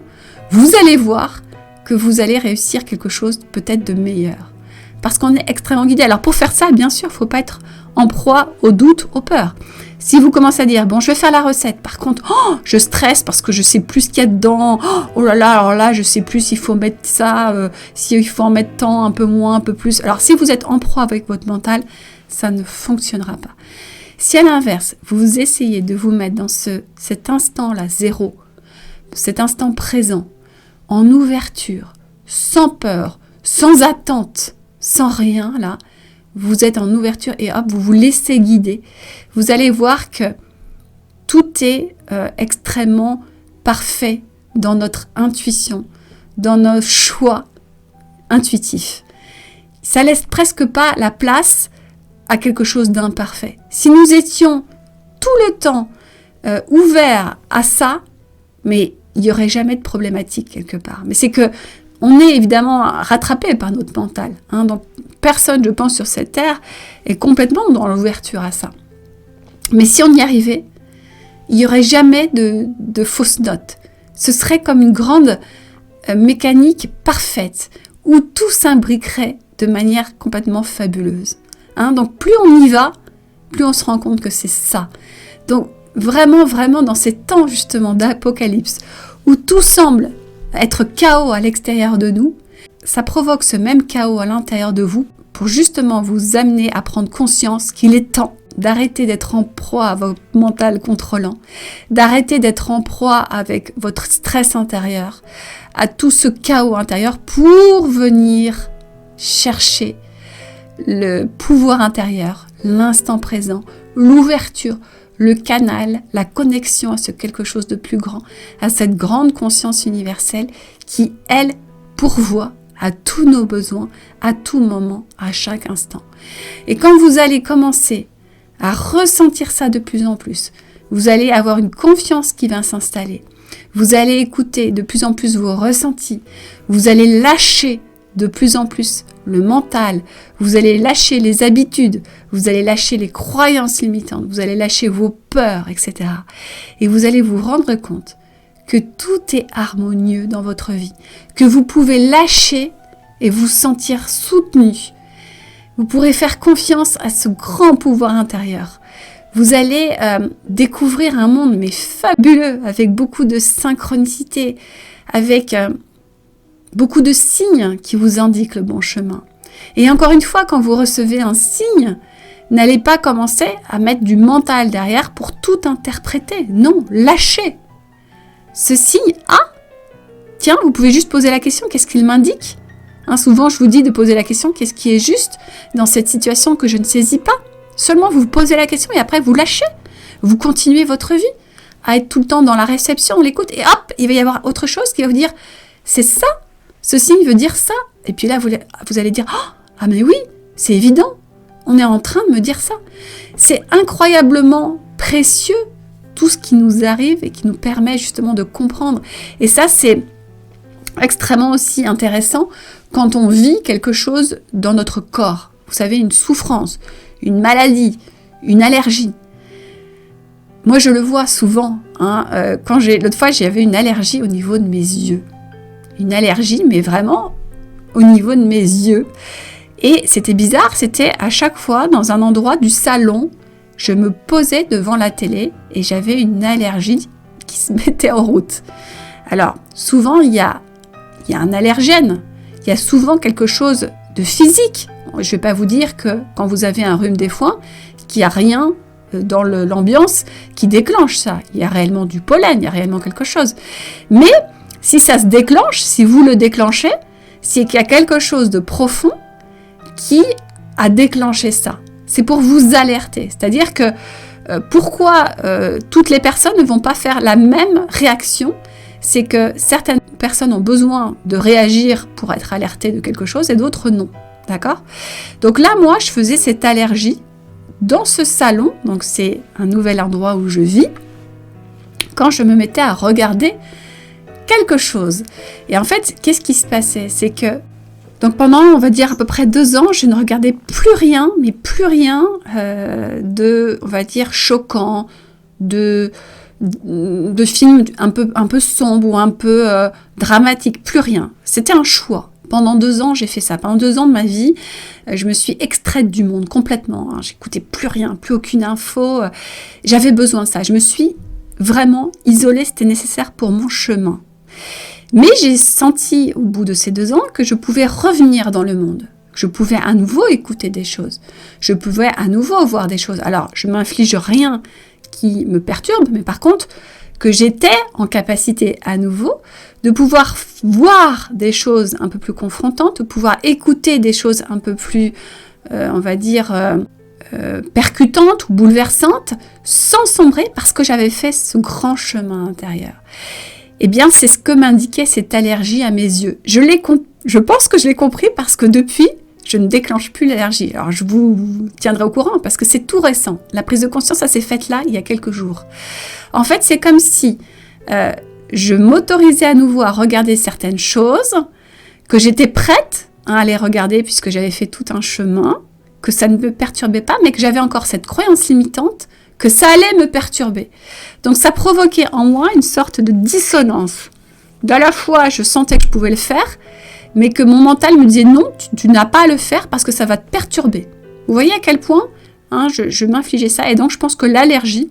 vous allez voir que vous allez réussir quelque chose peut-être de meilleur. Parce qu'on est extrêmement guidé. Alors pour faire ça, bien sûr, il ne faut pas être en proie aux doutes, aux peurs. Si vous commencez à dire, bon, je vais faire la recette, par contre, je stresse parce que je sais plus ce qu'il y a dedans, oh là là, alors là, je sais plus s'il faut mettre ça, s'il faut en mettre tant, un peu moins, un peu plus. Alors si vous êtes en proie avec votre mental, ça ne fonctionnera pas. Si à l'inverse, vous essayez de vous mettre dans cet instant-là, zéro, cet instant présent, en ouverture, sans peur, sans attente, sans rien, là, vous êtes en ouverture et hop, vous vous laissez guider. Vous allez voir que tout est extrêmement parfait dans notre intuition, dans nos choix intuitifs. Ça laisse presque pas la place à quelque chose d'imparfait. Si nous étions tout le temps ouverts à ça, mais il n'y aurait jamais de problématique quelque part. Mais c'est que on est évidemment rattrapé par notre mental. Donc personne, je pense, sur cette terre est complètement dans l'ouverture à ça. Mais si on y arrivait, il n'y aurait jamais de fausses notes. Ce serait comme une grande mécanique parfaite où tout s'imbriquerait de manière complètement fabuleuse. Donc plus on y va, plus on se rend compte que c'est ça. Donc vraiment, vraiment dans ces temps justement d'apocalypse où tout semble être chaos à l'extérieur de nous, ça provoque ce même chaos à l'intérieur de vous pour justement vous amener à prendre conscience qu'il est temps d'arrêter d'être en proie à votre mental contrôlant, d'arrêter d'être en proie avec votre stress intérieur, à tout ce chaos intérieur pour venir chercher le pouvoir intérieur, l'instant présent, l'ouverture, le canal, la connexion à ce quelque chose de plus grand, à cette grande conscience universelle qui, elle, pourvoit à tous nos besoins, à tout moment, à chaque instant. Et quand vous allez commencer à ressentir ça de plus en plus, vous allez avoir une confiance qui va s'installer. Vous allez écouter de plus en plus vos ressentis. Vous allez lâcher de plus en plus le mental, vous allez lâcher les habitudes, vous allez lâcher les croyances limitantes, vous allez lâcher vos peurs, etc. Et vous allez vous rendre compte que tout est harmonieux dans votre vie, que vous pouvez lâcher et vous sentir soutenu. Vous pourrez faire confiance à ce grand pouvoir intérieur. Vous allez découvrir un monde mais fabuleux, avec beaucoup de synchronicité, avec beaucoup de signes qui vous indiquent le bon chemin. Et encore une fois, quand vous recevez un signe, n'allez pas commencer à mettre du mental derrière pour tout interpréter. Non, lâchez. Ce signe, tiens, vous pouvez juste poser la question, qu'est-ce qu'il m'indique ? Souvent, je vous dis de poser la question, qu'est-ce qui est juste dans cette situation que je ne saisis pas ? Seulement, vous posez la question et après, vous lâchez. Vous continuez votre vie à être tout le temps dans la réception, l'écoute, et hop, il va y avoir autre chose qui va vous dire, c'est ça, ce signe veut dire ça. Et puis là, vous allez dire, ah mais oui, c'est évident, on est en train de me dire ça. C'est incroyablement précieux, tout ce qui nous arrive et qui nous permet justement de comprendre. Et ça, c'est extrêmement aussi intéressant quand on vit quelque chose dans notre corps. Vous savez, une souffrance, une maladie, une allergie. Moi, je le vois souvent. L'autre fois, j'avais une allergie au niveau de mes yeux. Une allergie, mais vraiment au niveau de mes yeux. Et c'était bizarre, c'était à chaque fois dans un endroit du salon, je me posais devant la télé et j'avais une allergie qui se mettait en route. Alors, souvent, il y a un allergène, il y a souvent quelque chose de physique. Je ne vais pas vous dire que quand vous avez un rhume des foins, qu'il n'y a rien dans l'ambiance qui déclenche ça. Il y a réellement du pollen, il y a réellement quelque chose. Mais si ça se déclenche, si vous le déclenchez, c'est qu'il y a quelque chose de profond qui a déclenché ça. C'est pour vous alerter. C'est-à-dire que pourquoi toutes les personnes ne vont pas faire la même réaction ? C'est que certaines personnes ont besoin de réagir pour être alertées de quelque chose et d'autres non. D'accord ? Donc là, moi, je faisais cette allergie dans ce salon. Donc c'est un nouvel endroit où je vis. quand je me mettais à regarder quelque chose. Et en fait, qu'est-ce qui se passait? C'est que donc pendant, on va dire, à peu près 2 ans, je ne regardais plus rien, mais plus rien de, on va dire, choquant, de films un peu sombres ou un peu dramatiques, plus rien. C'était un choix. Pendant 2 ans, j'ai fait ça. Pendant 2 ans de ma vie, je me suis extraite du monde complètement. Hein. J'écoutais plus rien, plus aucune info. J'avais besoin de ça. Je me suis vraiment isolée, c'était nécessaire pour mon chemin. Mais j'ai senti au bout de ces 2 ans que je pouvais revenir dans le monde. Je pouvais à nouveau écouter des choses. Je pouvais à nouveau voir des choses. Alors, je m'inflige rien qui me perturbe, mais par contre, que j'étais en capacité à nouveau de pouvoir voir des choses un peu plus confrontantes, de pouvoir écouter des choses un peu plus, on va dire, percutantes ou bouleversantes, sans sombrer, parce que j'avais fait ce grand chemin intérieur. Eh bien, c'est ce que m'indiquait cette allergie à mes yeux. Je pense que je l'ai compris parce que depuis, je ne déclenche plus l'allergie. Alors, je vous tiendrai au courant parce que c'est tout récent. La prise de conscience, ça s'est faite là, il y a quelques jours. En fait, c'est comme si je m'autorisais à nouveau à regarder certaines choses, que j'étais prête à les regarder puisque j'avais fait tout un chemin, que ça ne me perturbait pas, mais que j'avais encore cette croyance limitante que ça allait me perturber. Donc ça provoquait en moi une sorte de dissonance. À la fois, je sentais que je pouvais le faire, mais que mon mental me disait non, tu n'as pas à le faire parce que ça va te perturber. Vous voyez à quel point je m'infligeais ça, et donc je pense que l'allergie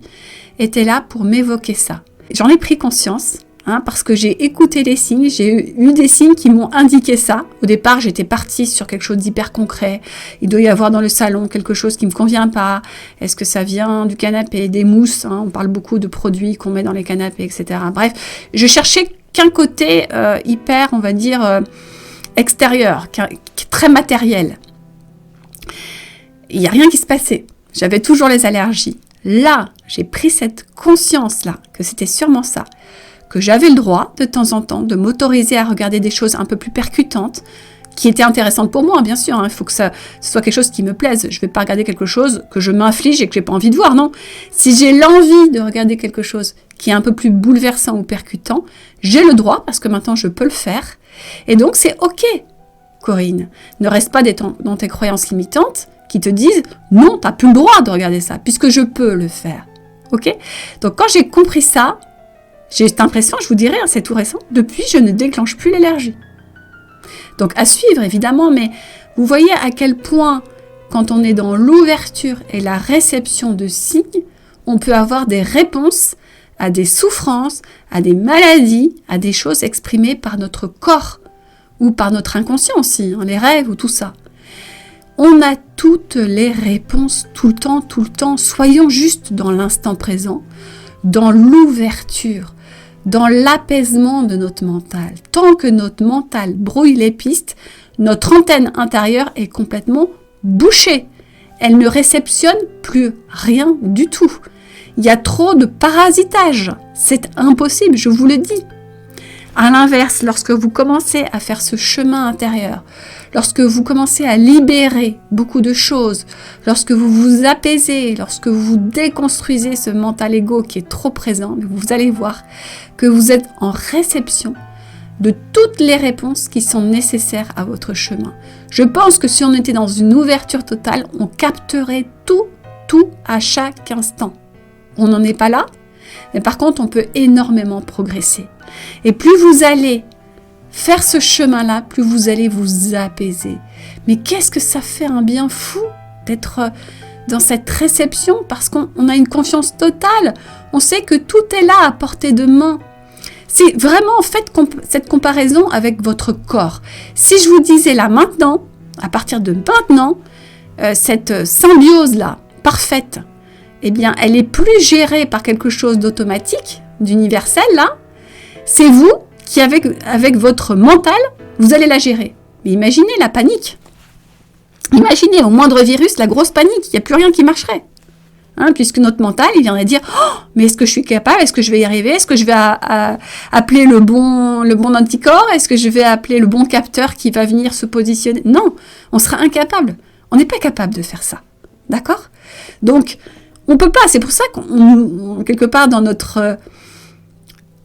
était là pour m'évoquer ça. J'en ai pris conscience, parce que j'ai écouté les signes, j'ai eu des signes qui m'ont indiqué ça. Au départ, j'étais partie sur quelque chose d'hyper concret. Il doit y avoir dans le salon quelque chose qui ne me convient pas. Est-ce que ça vient du canapé, des mousses, on parle beaucoup de produits qu'on met dans les canapés, etc. Bref, je cherchais qu'un côté hyper, on va dire, extérieur, très matériel. Il n'y a rien qui se passait. J'avais toujours les allergies. Là, j'ai pris cette conscience-là, que c'était sûrement ça, que j'avais le droit, de temps en temps, de m'autoriser à regarder des choses un peu plus percutantes, qui étaient intéressantes pour moi, bien sûr. Il faut que ce soit quelque chose qui me plaise. Je ne vais pas regarder quelque chose que je m'inflige et que je n'ai pas envie de voir, non. Si j'ai l'envie de regarder quelque chose qui est un peu plus bouleversant ou percutant, j'ai le droit, parce que maintenant je peux le faire. Et donc c'est OK, Corinne. Ne reste pas dans tes croyances limitantes qui te disent « Non, tu n'as plus le droit de regarder ça, puisque je peux le faire. » OK ? Donc quand j'ai compris ça, j'ai cette impression, je vous dirais, c'est tout récent, depuis je ne déclenche plus l'allergie. Donc à suivre évidemment, mais vous voyez à quel point quand on est dans l'ouverture et la réception de signes, on peut avoir des réponses à des souffrances, à des maladies, à des choses exprimées par notre corps ou par notre inconscient aussi, les rêves ou tout ça. On a toutes les réponses tout le temps. Soyons juste dans l'instant présent, dans l'ouverture, dans l'apaisement de notre mental. Tant que notre mental brouille les pistes, notre antenne intérieure est complètement bouchée. Elle ne réceptionne plus rien du tout. Il y a trop de parasitage. C'est impossible, je vous le dis. À l'inverse, lorsque vous commencez à faire ce chemin intérieur, lorsque vous commencez à libérer beaucoup de choses, lorsque vous vous apaisez, lorsque vous déconstruisez ce mental égo qui est trop présent, vous allez voir que vous êtes en réception de toutes les réponses qui sont nécessaires à votre chemin. Je pense que si on était dans une ouverture totale, on capterait tout à chaque instant. On n'en est pas là, mais par contre, on peut énormément progresser. Et plus vous allez faire ce chemin-là, plus vous allez vous apaiser. Mais qu'est-ce que ça fait un bien fou d'être dans cette réception, parce qu'on a une confiance totale. On sait que tout est là à portée de main. C'est vraiment en fait cette comparaison avec votre corps. Si je vous disais là maintenant, à partir de maintenant, cette symbiose-là, parfaite, eh bien, elle est plus gérée par quelque chose d'automatique, d'universel, là. C'est vous qui, avec votre mental, vous allez la gérer. Mais imaginez la panique. Imaginez au moindre virus, la grosse panique. Il n'y a plus rien qui marcherait. Puisque notre mental, il viendrait dire « Oh, mais est-ce que je suis capable? Est-ce que je vais y arriver? Est-ce que je vais appeler le bon anticorps? Est-ce que je vais appeler le bon capteur qui va venir se positionner ?» Non, on sera incapable. On n'est pas capable de faire ça. D'accord? Donc, on ne peut pas. C'est pour ça qu'on, quelque part, dans notre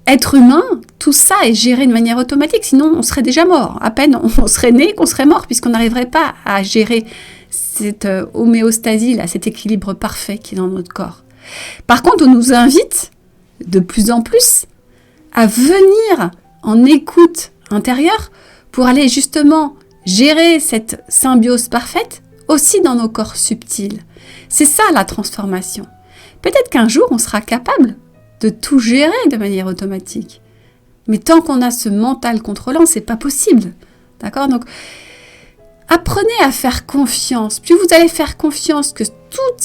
être humain, tout ça est géré de manière automatique, sinon on serait déjà mort. À peine on serait né qu'on serait mort, puisqu'on n'arriverait pas à gérer cette homéostasie, là, cet équilibre parfait qui est dans notre corps. Par contre, on nous invite de plus en plus à venir en écoute intérieure pour aller justement gérer cette symbiose parfaite aussi dans nos corps subtils. C'est ça la transformation. Peut-être qu'un jour on sera capable de tout gérer de manière automatique. Mais tant qu'on a ce mental contrôlant, c'est pas possible. D'accord ? Donc, apprenez à faire confiance. Plus vous allez faire confiance que toute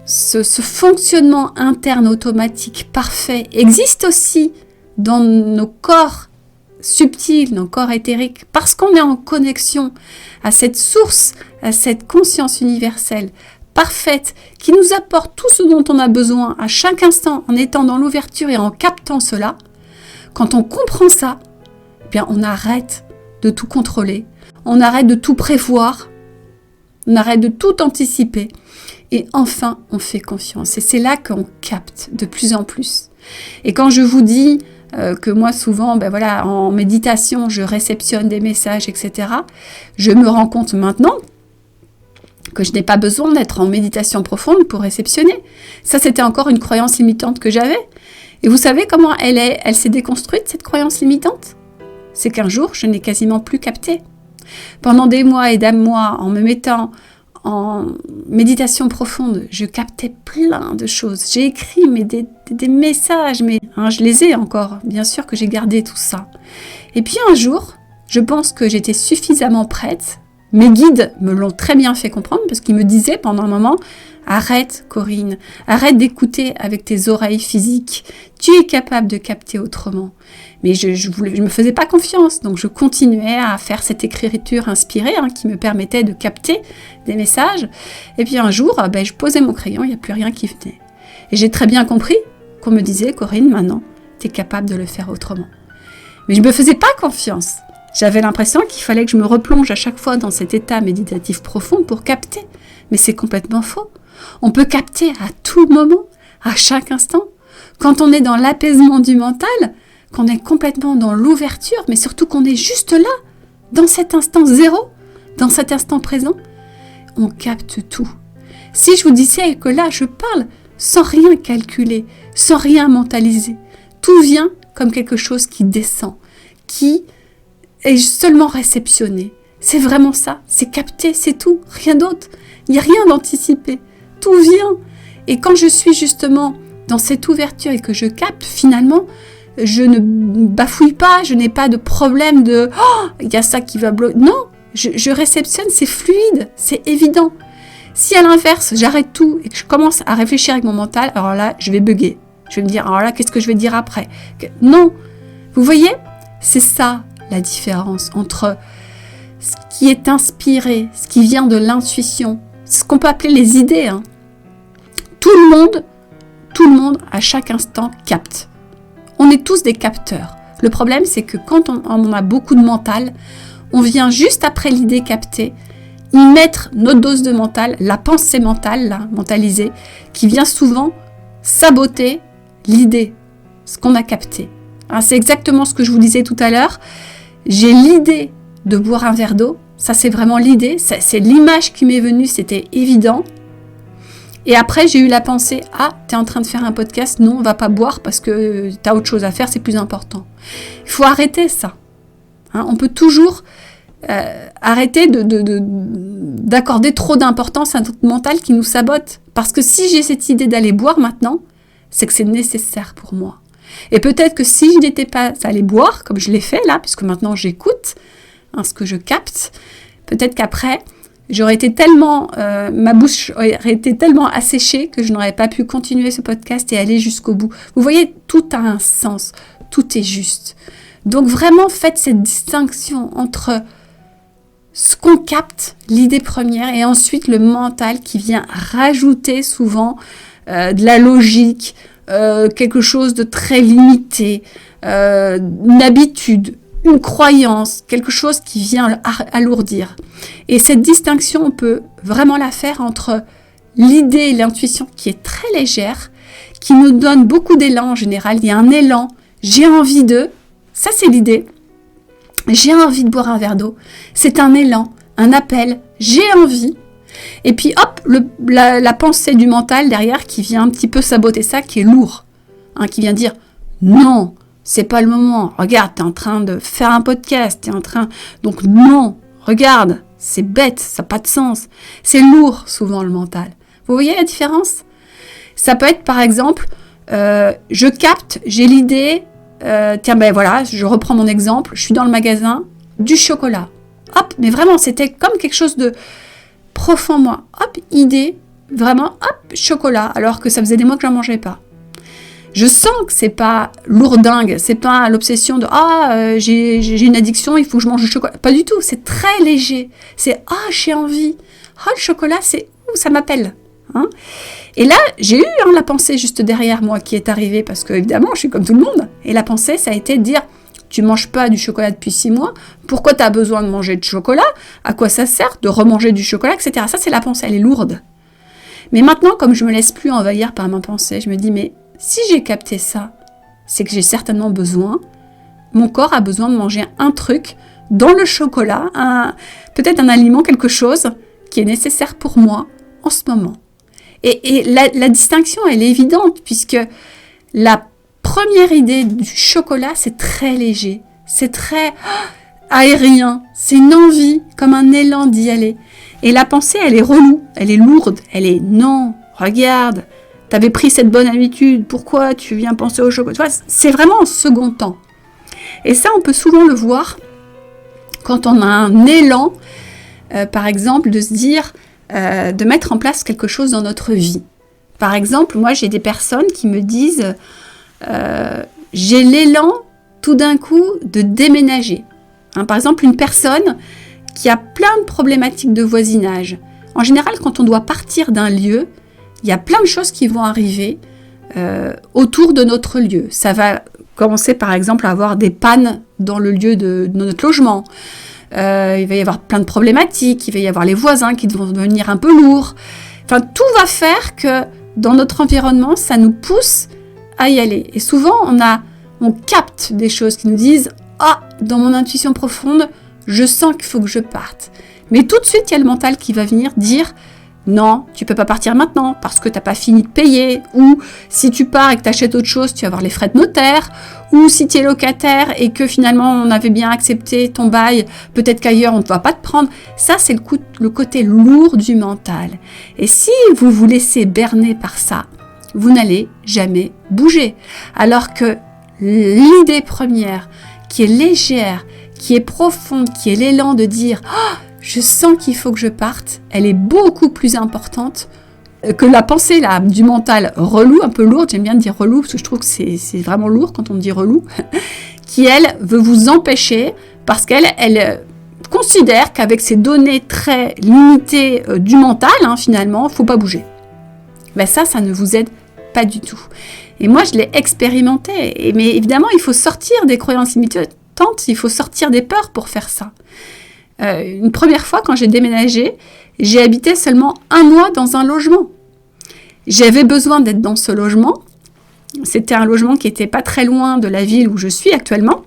ce fonctionnement interne automatique parfait existe aussi dans nos corps subtils, nos corps éthériques, parce qu'on est en connexion à cette source, à cette conscience universelle parfaite, qui nous apporte tout ce dont on a besoin à chaque instant, en étant dans l'ouverture et en captant cela. Quand on comprend ça, eh bien on arrête de tout contrôler, on arrête de tout prévoir, on arrête de tout anticiper, et enfin on fait confiance. Et c'est là qu'on capte de plus en plus. Et quand je vous dis que moi souvent, en méditation, je réceptionne des messages, etc., je me rends compte maintenant que je n'ai pas besoin d'être en méditation profonde pour réceptionner. Ça, c'était encore une croyance limitante que j'avais. Et vous savez comment elle s'est déconstruite, cette croyance limitante ? C'est qu'un jour, je n'ai quasiment plus capté. Pendant des mois et des mois, en me mettant en méditation profonde, je captais plein de choses. J'ai écrit des messages, je les ai encore. Bien sûr que j'ai gardé tout ça. Et puis un jour, je pense que j'étais suffisamment prête. Mes guides me l'ont très bien fait comprendre parce qu'ils me disaient pendant un moment « Arrête Corinne, arrête d'écouter avec tes oreilles physiques. Tu es capable de capter autrement. » Mais je me faisais pas confiance, donc je continuais à faire cette écriture inspirée qui me permettait de capter des messages. Et puis un jour, je posais mon crayon, il n'y a plus rien qui venait. Et j'ai très bien compris qu'on me disait « Corinne, maintenant, tu es capable de le faire autrement. » Mais je me faisais pas confiance. J'avais l'impression qu'il fallait que je me replonge à chaque fois dans cet état méditatif profond pour capter. Mais c'est complètement faux. On peut capter à tout moment, à chaque instant. Quand on est dans l'apaisement du mental, qu'on est complètement dans l'ouverture, mais surtout qu'on est juste là, dans cet instant zéro, dans cet instant présent, on capte tout. Si je vous disais que là, je parle sans rien calculer, sans rien mentaliser, tout vient comme quelque chose qui descend, qui est seulement réceptionné. C'est vraiment ça, c'est capté, c'est tout, rien d'autre. Il n'y a rien d'anticipé, tout vient. Et quand je suis justement dans cette ouverture et que je capte, finalement, je ne bafouille pas, je n'ai pas de problème de « Oh, il y a ça qui va bloquer ». Non, je réceptionne, c'est fluide, c'est évident. Si à l'inverse, j'arrête tout et que je commence à réfléchir avec mon mental, alors là, je vais bugger. Je vais me dire « Alors là, qu'est-ce que je vais dire après ?» Non, vous voyez, c'est ça la différence entre ce qui est inspiré, ce qui vient de l'intuition, ce qu'on peut appeler les idées. Tout le monde, à chaque instant, capte. On est tous des capteurs. Le problème, c'est que quand on a beaucoup de mental, on vient juste après l'idée captée, y mettre notre dose de mental, la pensée mentale, là, mentalisée, qui vient souvent saboter l'idée, ce qu'on a capté. C'est exactement ce que je vous disais tout à l'heure. J'ai l'idée de boire un verre d'eau, ça c'est vraiment l'idée, c'est l'image qui m'est venue, c'était évident. Et après j'ai eu la pensée, t'es en train de faire un podcast, non on va pas boire parce que t'as autre chose à faire, c'est plus important. Il faut arrêter ça. On peut toujours arrêter d'accorder trop d'importance à notre mental qui nous sabote. Parce que si j'ai cette idée d'aller boire maintenant, c'est que c'est nécessaire pour moi. Et peut-être que si je n'étais pas allée boire, comme je l'ai fait là, puisque maintenant j'écoute ce que je capte, peut-être qu'après, j'aurais été tellement, ma bouche aurait été tellement asséchée que je n'aurais pas pu continuer ce podcast et aller jusqu'au bout. Vous voyez, tout a un sens, tout est juste. Donc vraiment, faites cette distinction entre ce qu'on capte, l'idée première, et ensuite le mental qui vient rajouter souvent de la logique, quelque chose de très limité, une habitude, une croyance, quelque chose qui vient alourdir. Et cette distinction, on peut vraiment la faire entre l'idée et l'intuition qui est très légère, qui nous donne beaucoup d'élan en général. Il y a un élan, j'ai envie de, ça c'est l'idée, j'ai envie de boire un verre d'eau, c'est un élan, un appel, j'ai envie. Et puis hop, la pensée du mental derrière qui vient un petit peu saboter ça, qui est lourd, hein, qui vient dire non, c'est pas le moment, regarde, t'es en train de faire un podcast, donc non, regarde, c'est bête, ça n'a pas de sens. C'est lourd souvent le mental. Vous voyez la différence ? Ça peut être par exemple, je capte, j'ai l'idée, tiens ben voilà, je reprends mon exemple, je suis dans le magasin, du chocolat. Hop, mais vraiment c'était comme quelque chose de profond en moi. Hop, idée, vraiment, hop, chocolat, alors que ça faisait des mois que je n'en mangeais pas. Je sens que c'est pas lourdingue, c'est pas l'obsession de j'ai une addiction, il faut que je mange du chocolat. Pas du tout, c'est très léger. C'est j'ai envie. Le chocolat, ça m'appelle. Hein. Et là, j'ai eu la pensée juste derrière moi qui est arrivée parce que évidemment, je suis comme tout le monde. Et la pensée, ça a été de dire tu manges pas du chocolat depuis 6 mois, pourquoi tu as besoin de manger du chocolat ? À quoi ça sert de remanger du chocolat, etc. Ça, c'est la pensée, elle est lourde. Mais maintenant, comme je me laisse plus envahir par ma pensée, je me dis mais si j'ai capté ça, c'est que j'ai certainement besoin, mon corps a besoin de manger un truc dans le chocolat, peut-être un aliment, quelque chose qui est nécessaire pour moi en ce moment. Et la distinction, elle est évidente, puisque la première idée du chocolat, c'est très léger, c'est très aérien, c'est une envie, comme un élan d'y aller. Et la pensée, elle est relou, elle est lourde, elle est non, regarde, t'avais pris cette bonne habitude, pourquoi tu viens penser au chocolat ? Tu vois, c'est vraiment en second temps. Et ça, on peut souvent le voir quand on a un élan, par exemple, de se dire, de mettre en place quelque chose dans notre vie. Par exemple, moi, j'ai des personnes qui me disent, j'ai l'élan, tout d'un coup, de déménager. Hein, par exemple, une personne qui a plein de problématiques de voisinage. En général, quand on doit partir d'un lieu, il y a plein de choses qui vont arriver autour de notre lieu. Ça va commencer par exemple à avoir des pannes dans le lieu de notre logement. Il va y avoir plein de problématiques, il va y avoir les voisins qui vont devenir un peu lourds. Enfin, tout va faire que dans notre environnement, ça nous pousse à y aller. Et souvent, on capte des choses qui nous disent « Ah, dans mon intuition profonde, je sens qu'il faut que je parte. » Mais tout de suite, il y a le mental qui va venir dire « Non, tu peux pas partir maintenant parce que tu n'as pas fini de payer. » Ou si tu pars et que tu achètes autre chose, tu vas avoir les frais de notaire. Ou si tu es locataire et que finalement on avait bien accepté ton bail, peut-être qu'ailleurs on ne va pas te prendre. Ça, c'est le côté lourd du mental. Et si vous vous laissez berner par ça, vous n'allez jamais bouger. Alors que l'idée première, qui est légère, qui est profonde, qui est l'élan de dire « Oh, je sens qu'il faut que je parte », elle est beaucoup plus importante que la pensée là, du mental relou, un peu lourde, j'aime bien dire relou, parce que je trouve que c'est vraiment lourd quand on dit relou, qui elle veut vous empêcher, parce qu'elle considère qu'avec ces données très limitées du mental, finalement, il ne faut pas bouger. Ben ça ne vous aide pas du tout. Et moi, je l'ai expérimenté, mais évidemment, il faut sortir des croyances limitantes, il faut sortir des peurs pour faire ça. Une première fois, quand j'ai déménagé, j'ai habité seulement 1 mois dans un logement. J'avais besoin d'être dans ce logement. C'était un logement qui n'était pas très loin de la ville où je suis actuellement.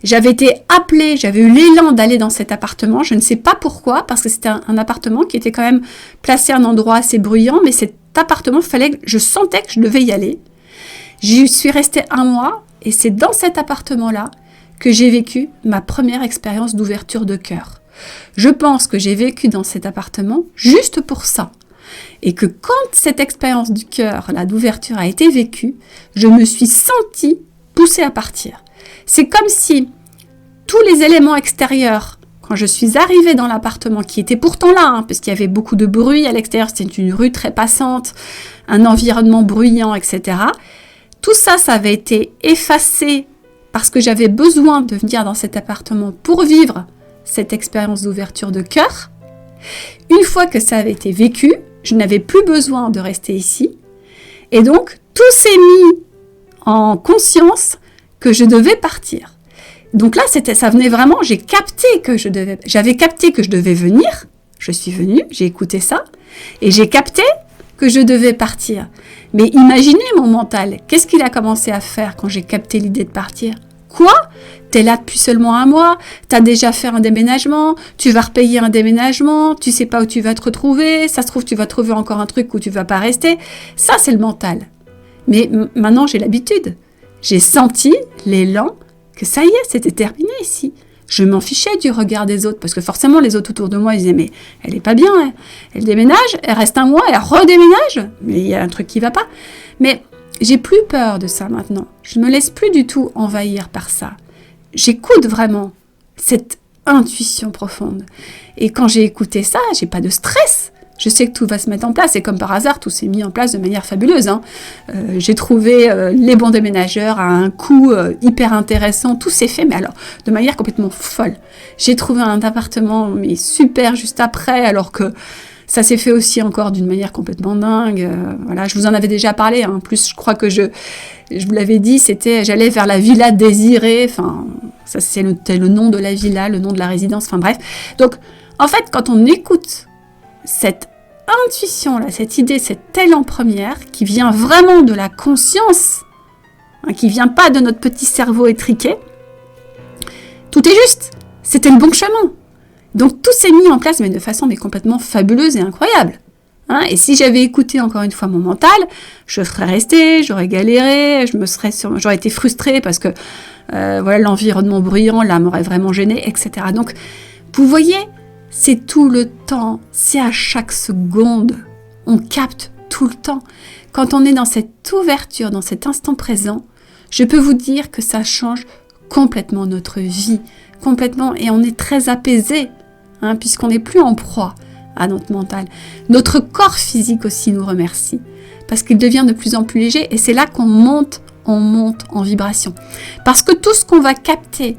J'avais été appelée, j'avais eu l'élan d'aller dans cet appartement. Je ne sais pas pourquoi, parce que c'était un appartement qui était quand même placé à un endroit assez bruyant, mais cet appartement, je sentais que je devais y aller. J'y suis restée 1 mois, et c'est dans cet appartement-là que j'ai vécu ma première expérience d'ouverture de cœur. Je pense que j'ai vécu dans cet appartement juste pour ça. Et que quand cette expérience du cœur, d'ouverture a été vécue, je me suis sentie poussée à partir. C'est comme si tous les éléments extérieurs, quand je suis arrivée dans l'appartement, qui était pourtant là, parce qu'il y avait beaucoup de bruit à l'extérieur, c'était une rue très passante, un environnement bruyant, etc. Tout ça, ça avait été effacé parce que j'avais besoin de venir dans cet appartement pour vivre cette expérience d'ouverture de cœur. Une fois que ça avait été vécu, je n'avais plus besoin de rester ici. Et donc, tout s'est mis en conscience que je devais partir. Donc là, ça venait vraiment, j'avais capté que je devais venir. Je suis venue, j'ai écouté ça, et j'ai capté que je devais partir. Mais imaginez mon mental, qu'est-ce qu'il a commencé à faire quand j'ai capté l'idée de partir? Quoi? T'es là depuis seulement un mois, t'as déjà fait un déménagement, tu vas repayer un déménagement, tu sais pas où tu vas te retrouver, ça se trouve tu vas trouver encore un truc où tu vas pas rester. Ça c'est le mental. Mais maintenant j'ai l'habitude. J'ai senti l'élan que ça y est, c'était terminé ici. Je m'en fichais du regard des autres, parce que forcément les autres autour de moi ils disaient mais elle est pas bien, hein. Elle déménage, elle reste un mois, elle redéménage, mais il y a un truc qui va pas. Mais j'ai plus peur de ça maintenant. Je me laisse plus du tout envahir par ça. J'écoute vraiment cette intuition profonde. Et quand j'ai écouté ça, j'ai pas de stress. Je sais que tout va se mettre en place. Et comme par hasard, tout s'est mis en place de manière fabuleuse, hein. J'ai trouvé les bons déménageurs à un coût hyper intéressant. Tout s'est fait, mais alors de manière complètement folle. J'ai trouvé un appartement mais super juste après, alors que ça s'est fait aussi encore d'une manière complètement dingue. Voilà, je vous en avais déjà parlé. Hein. En plus, je crois que je vous l'avais dit, j'allais vers la villa désirée. Enfin, ça c'est le nom de la villa, le nom de la résidence. Enfin bref. Donc, en fait, quand on écoute cette intuition là, cette idée, cette élan première qui vient vraiment de la conscience, hein, qui vient pas de notre petit cerveau étriqué, tout est juste. C'était le bon chemin. Donc tout s'est mis en place, mais de façon complètement fabuleuse et incroyable. Hein, et si j'avais écouté encore une fois mon mental, je serais restée, j'aurais galéré, j'aurais été frustrée parce que voilà, l'environnement bruyant là m'aurait vraiment gênée, etc. Donc vous voyez, c'est tout le temps, c'est à chaque seconde, on capte tout le temps. Quand on est dans cette ouverture, dans cet instant présent, je peux vous dire que ça change complètement notre vie, complètement, et on est très apaisé, hein, puisqu'on n'est plus en proie à notre mental. Notre corps physique aussi nous remercie, parce qu'il devient de plus en plus léger, et c'est là qu'on monte en vibration. Parce que tout ce qu'on va capter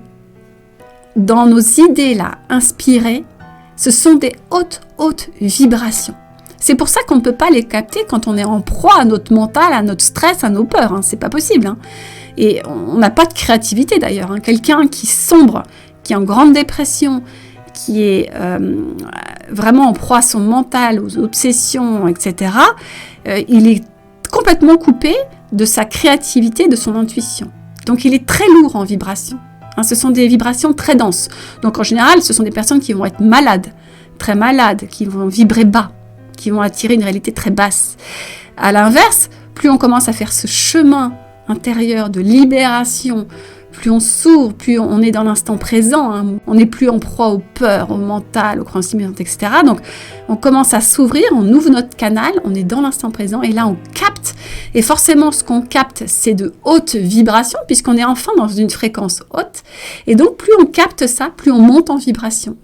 dans nos idées là, inspirées, ce sont des hautes vibrations. C'est pour ça qu'on ne peut pas les capter quand on est en proie à notre mental, à notre stress, à nos peurs. Hein. C'est pas possible. Hein. Et on n'a pas de créativité d'ailleurs. Hein. Quelqu'un qui sombre, qui est en grande dépression, qui est vraiment en proie à son mental, aux obsessions, etc., il est complètement coupé de sa créativité, de son intuition. Donc il est très lourd en vibration. Hein, ce sont des vibrations très denses. Donc en général, ce sont des personnes qui vont être malades, très malades, qui vont vibrer bas, qui vont attirer une réalité très basse. À l'inverse, plus on commence à faire ce chemin intérieur de libération, plus on s'ouvre, plus on est dans l'instant présent, hein, on n'est plus en proie aux peurs, au mental, aux croyances limitantes, etc. Donc on commence à s'ouvrir, on ouvre notre canal, on est dans l'instant présent et là on capte. Et forcément ce qu'on capte c'est de hautes vibrations puisqu'on est enfin dans une fréquence haute. Et donc plus on capte ça, plus on monte en vibration.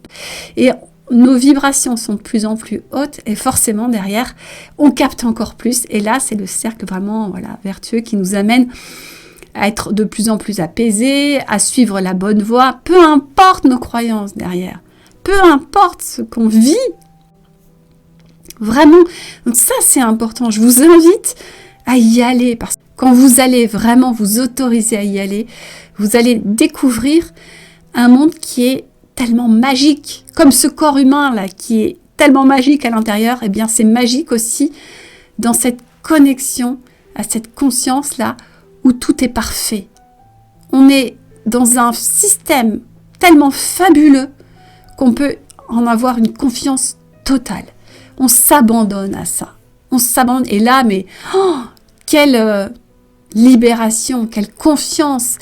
Et nos vibrations sont de plus en plus hautes et forcément derrière on capte encore plus. Et là c'est le cercle vraiment vertueux qui nous amène à être de plus en plus apaisé, à suivre la bonne voie, peu importe nos croyances derrière, peu importe ce qu'on vit. Vraiment, donc ça c'est important, je vous invite à y aller, parce que quand vous allez vraiment vous autoriser à y aller, vous allez découvrir un monde qui est tellement magique, comme ce corps humain là qui est tellement magique à l'intérieur, et bien c'est magique aussi dans cette connexion à cette conscience là, où tout est parfait. On est dans un système tellement fabuleux qu'on peut en avoir une confiance totale. On s'abandonne à ça. On s'abandonne. Et là, mais quelle libération, quelle confiance.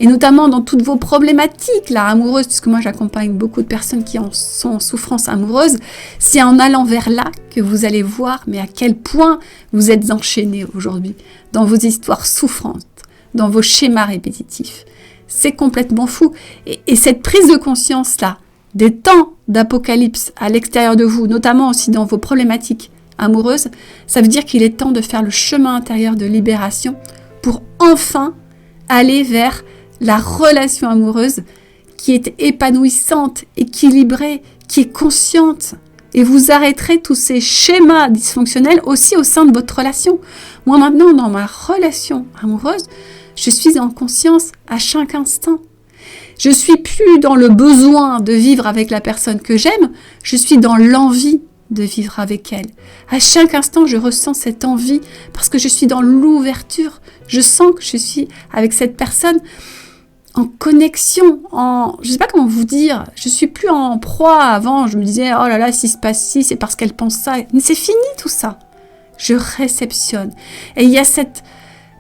Et notamment dans toutes vos problématiques là, amoureuses, puisque moi j'accompagne beaucoup de personnes qui sont en souffrance amoureuse. C'est en allant vers là que vous allez voir mais à quel point vous êtes enchaînés aujourd'hui dans vos histoires souffrantes, dans vos schémas répétitifs. C'est complètement fou. Et cette prise de conscience-là, des temps d'apocalypse à l'extérieur de vous, notamment aussi dans vos problématiques amoureuses, ça veut dire qu'il est temps de faire le chemin intérieur de libération pour enfin aller vers la relation amoureuse qui est épanouissante, équilibrée, qui est consciente. Et vous arrêterez tous ces schémas dysfonctionnels aussi au sein de votre relation. Moi maintenant, dans ma relation amoureuse, je suis en conscience à chaque instant. Je suis plus dans le besoin de vivre avec la personne que j'aime, je suis dans l'envie de vivre avec elle. À chaque instant, je ressens cette envie parce que je suis dans l'ouverture. Je sens que je suis avec cette personne en connexion, je sais pas comment vous dire, je suis plus en proie. Avant, je me disais, oh là là, s'il se passe ci, c'est parce qu'elle pense ça. Mais c'est fini tout ça. Je réceptionne. Et il y a cette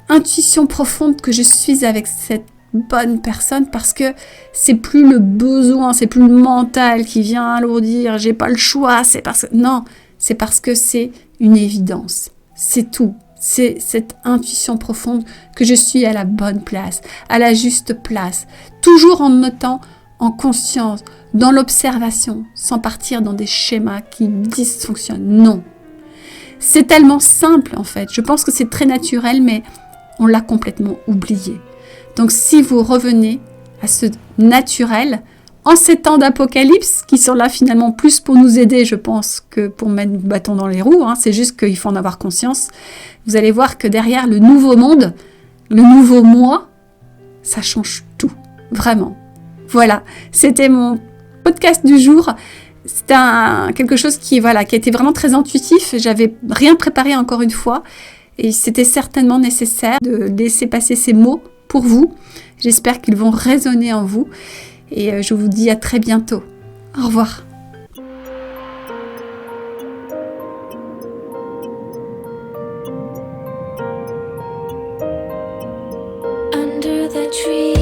intuition profonde que je suis avec cette bonne personne parce que c'est plus le besoin, c'est plus le mental qui vient alourdir, j'ai pas le choix, c'est parce que... Non, c'est parce que c'est une évidence. C'est tout. C'est cette intuition profonde que je suis à la bonne place, à la juste place, toujours en notant, en conscience, dans l'observation, sans partir dans des schémas qui dysfonctionnent. Non. C'est tellement simple en fait. Je pense que c'est très naturel, mais on l'a complètement oublié. Donc si vous revenez à ce naturel, en ces temps d'apocalypse, qui sont là finalement plus pour nous aider, je pense, que pour mettre le bâton dans les roues, c'est juste qu'il faut en avoir conscience, vous allez voir que derrière le nouveau monde, le nouveau moi, ça change tout, vraiment. Voilà, c'était mon podcast du jour. C'était quelque chose qui a été vraiment très intuitif. J'avais rien préparé encore une fois, et c'était certainement nécessaire de laisser passer ces mots pour vous. J'espère qu'ils vont résonner en vous. Et je vous dis à très bientôt. Au revoir. Under the tree.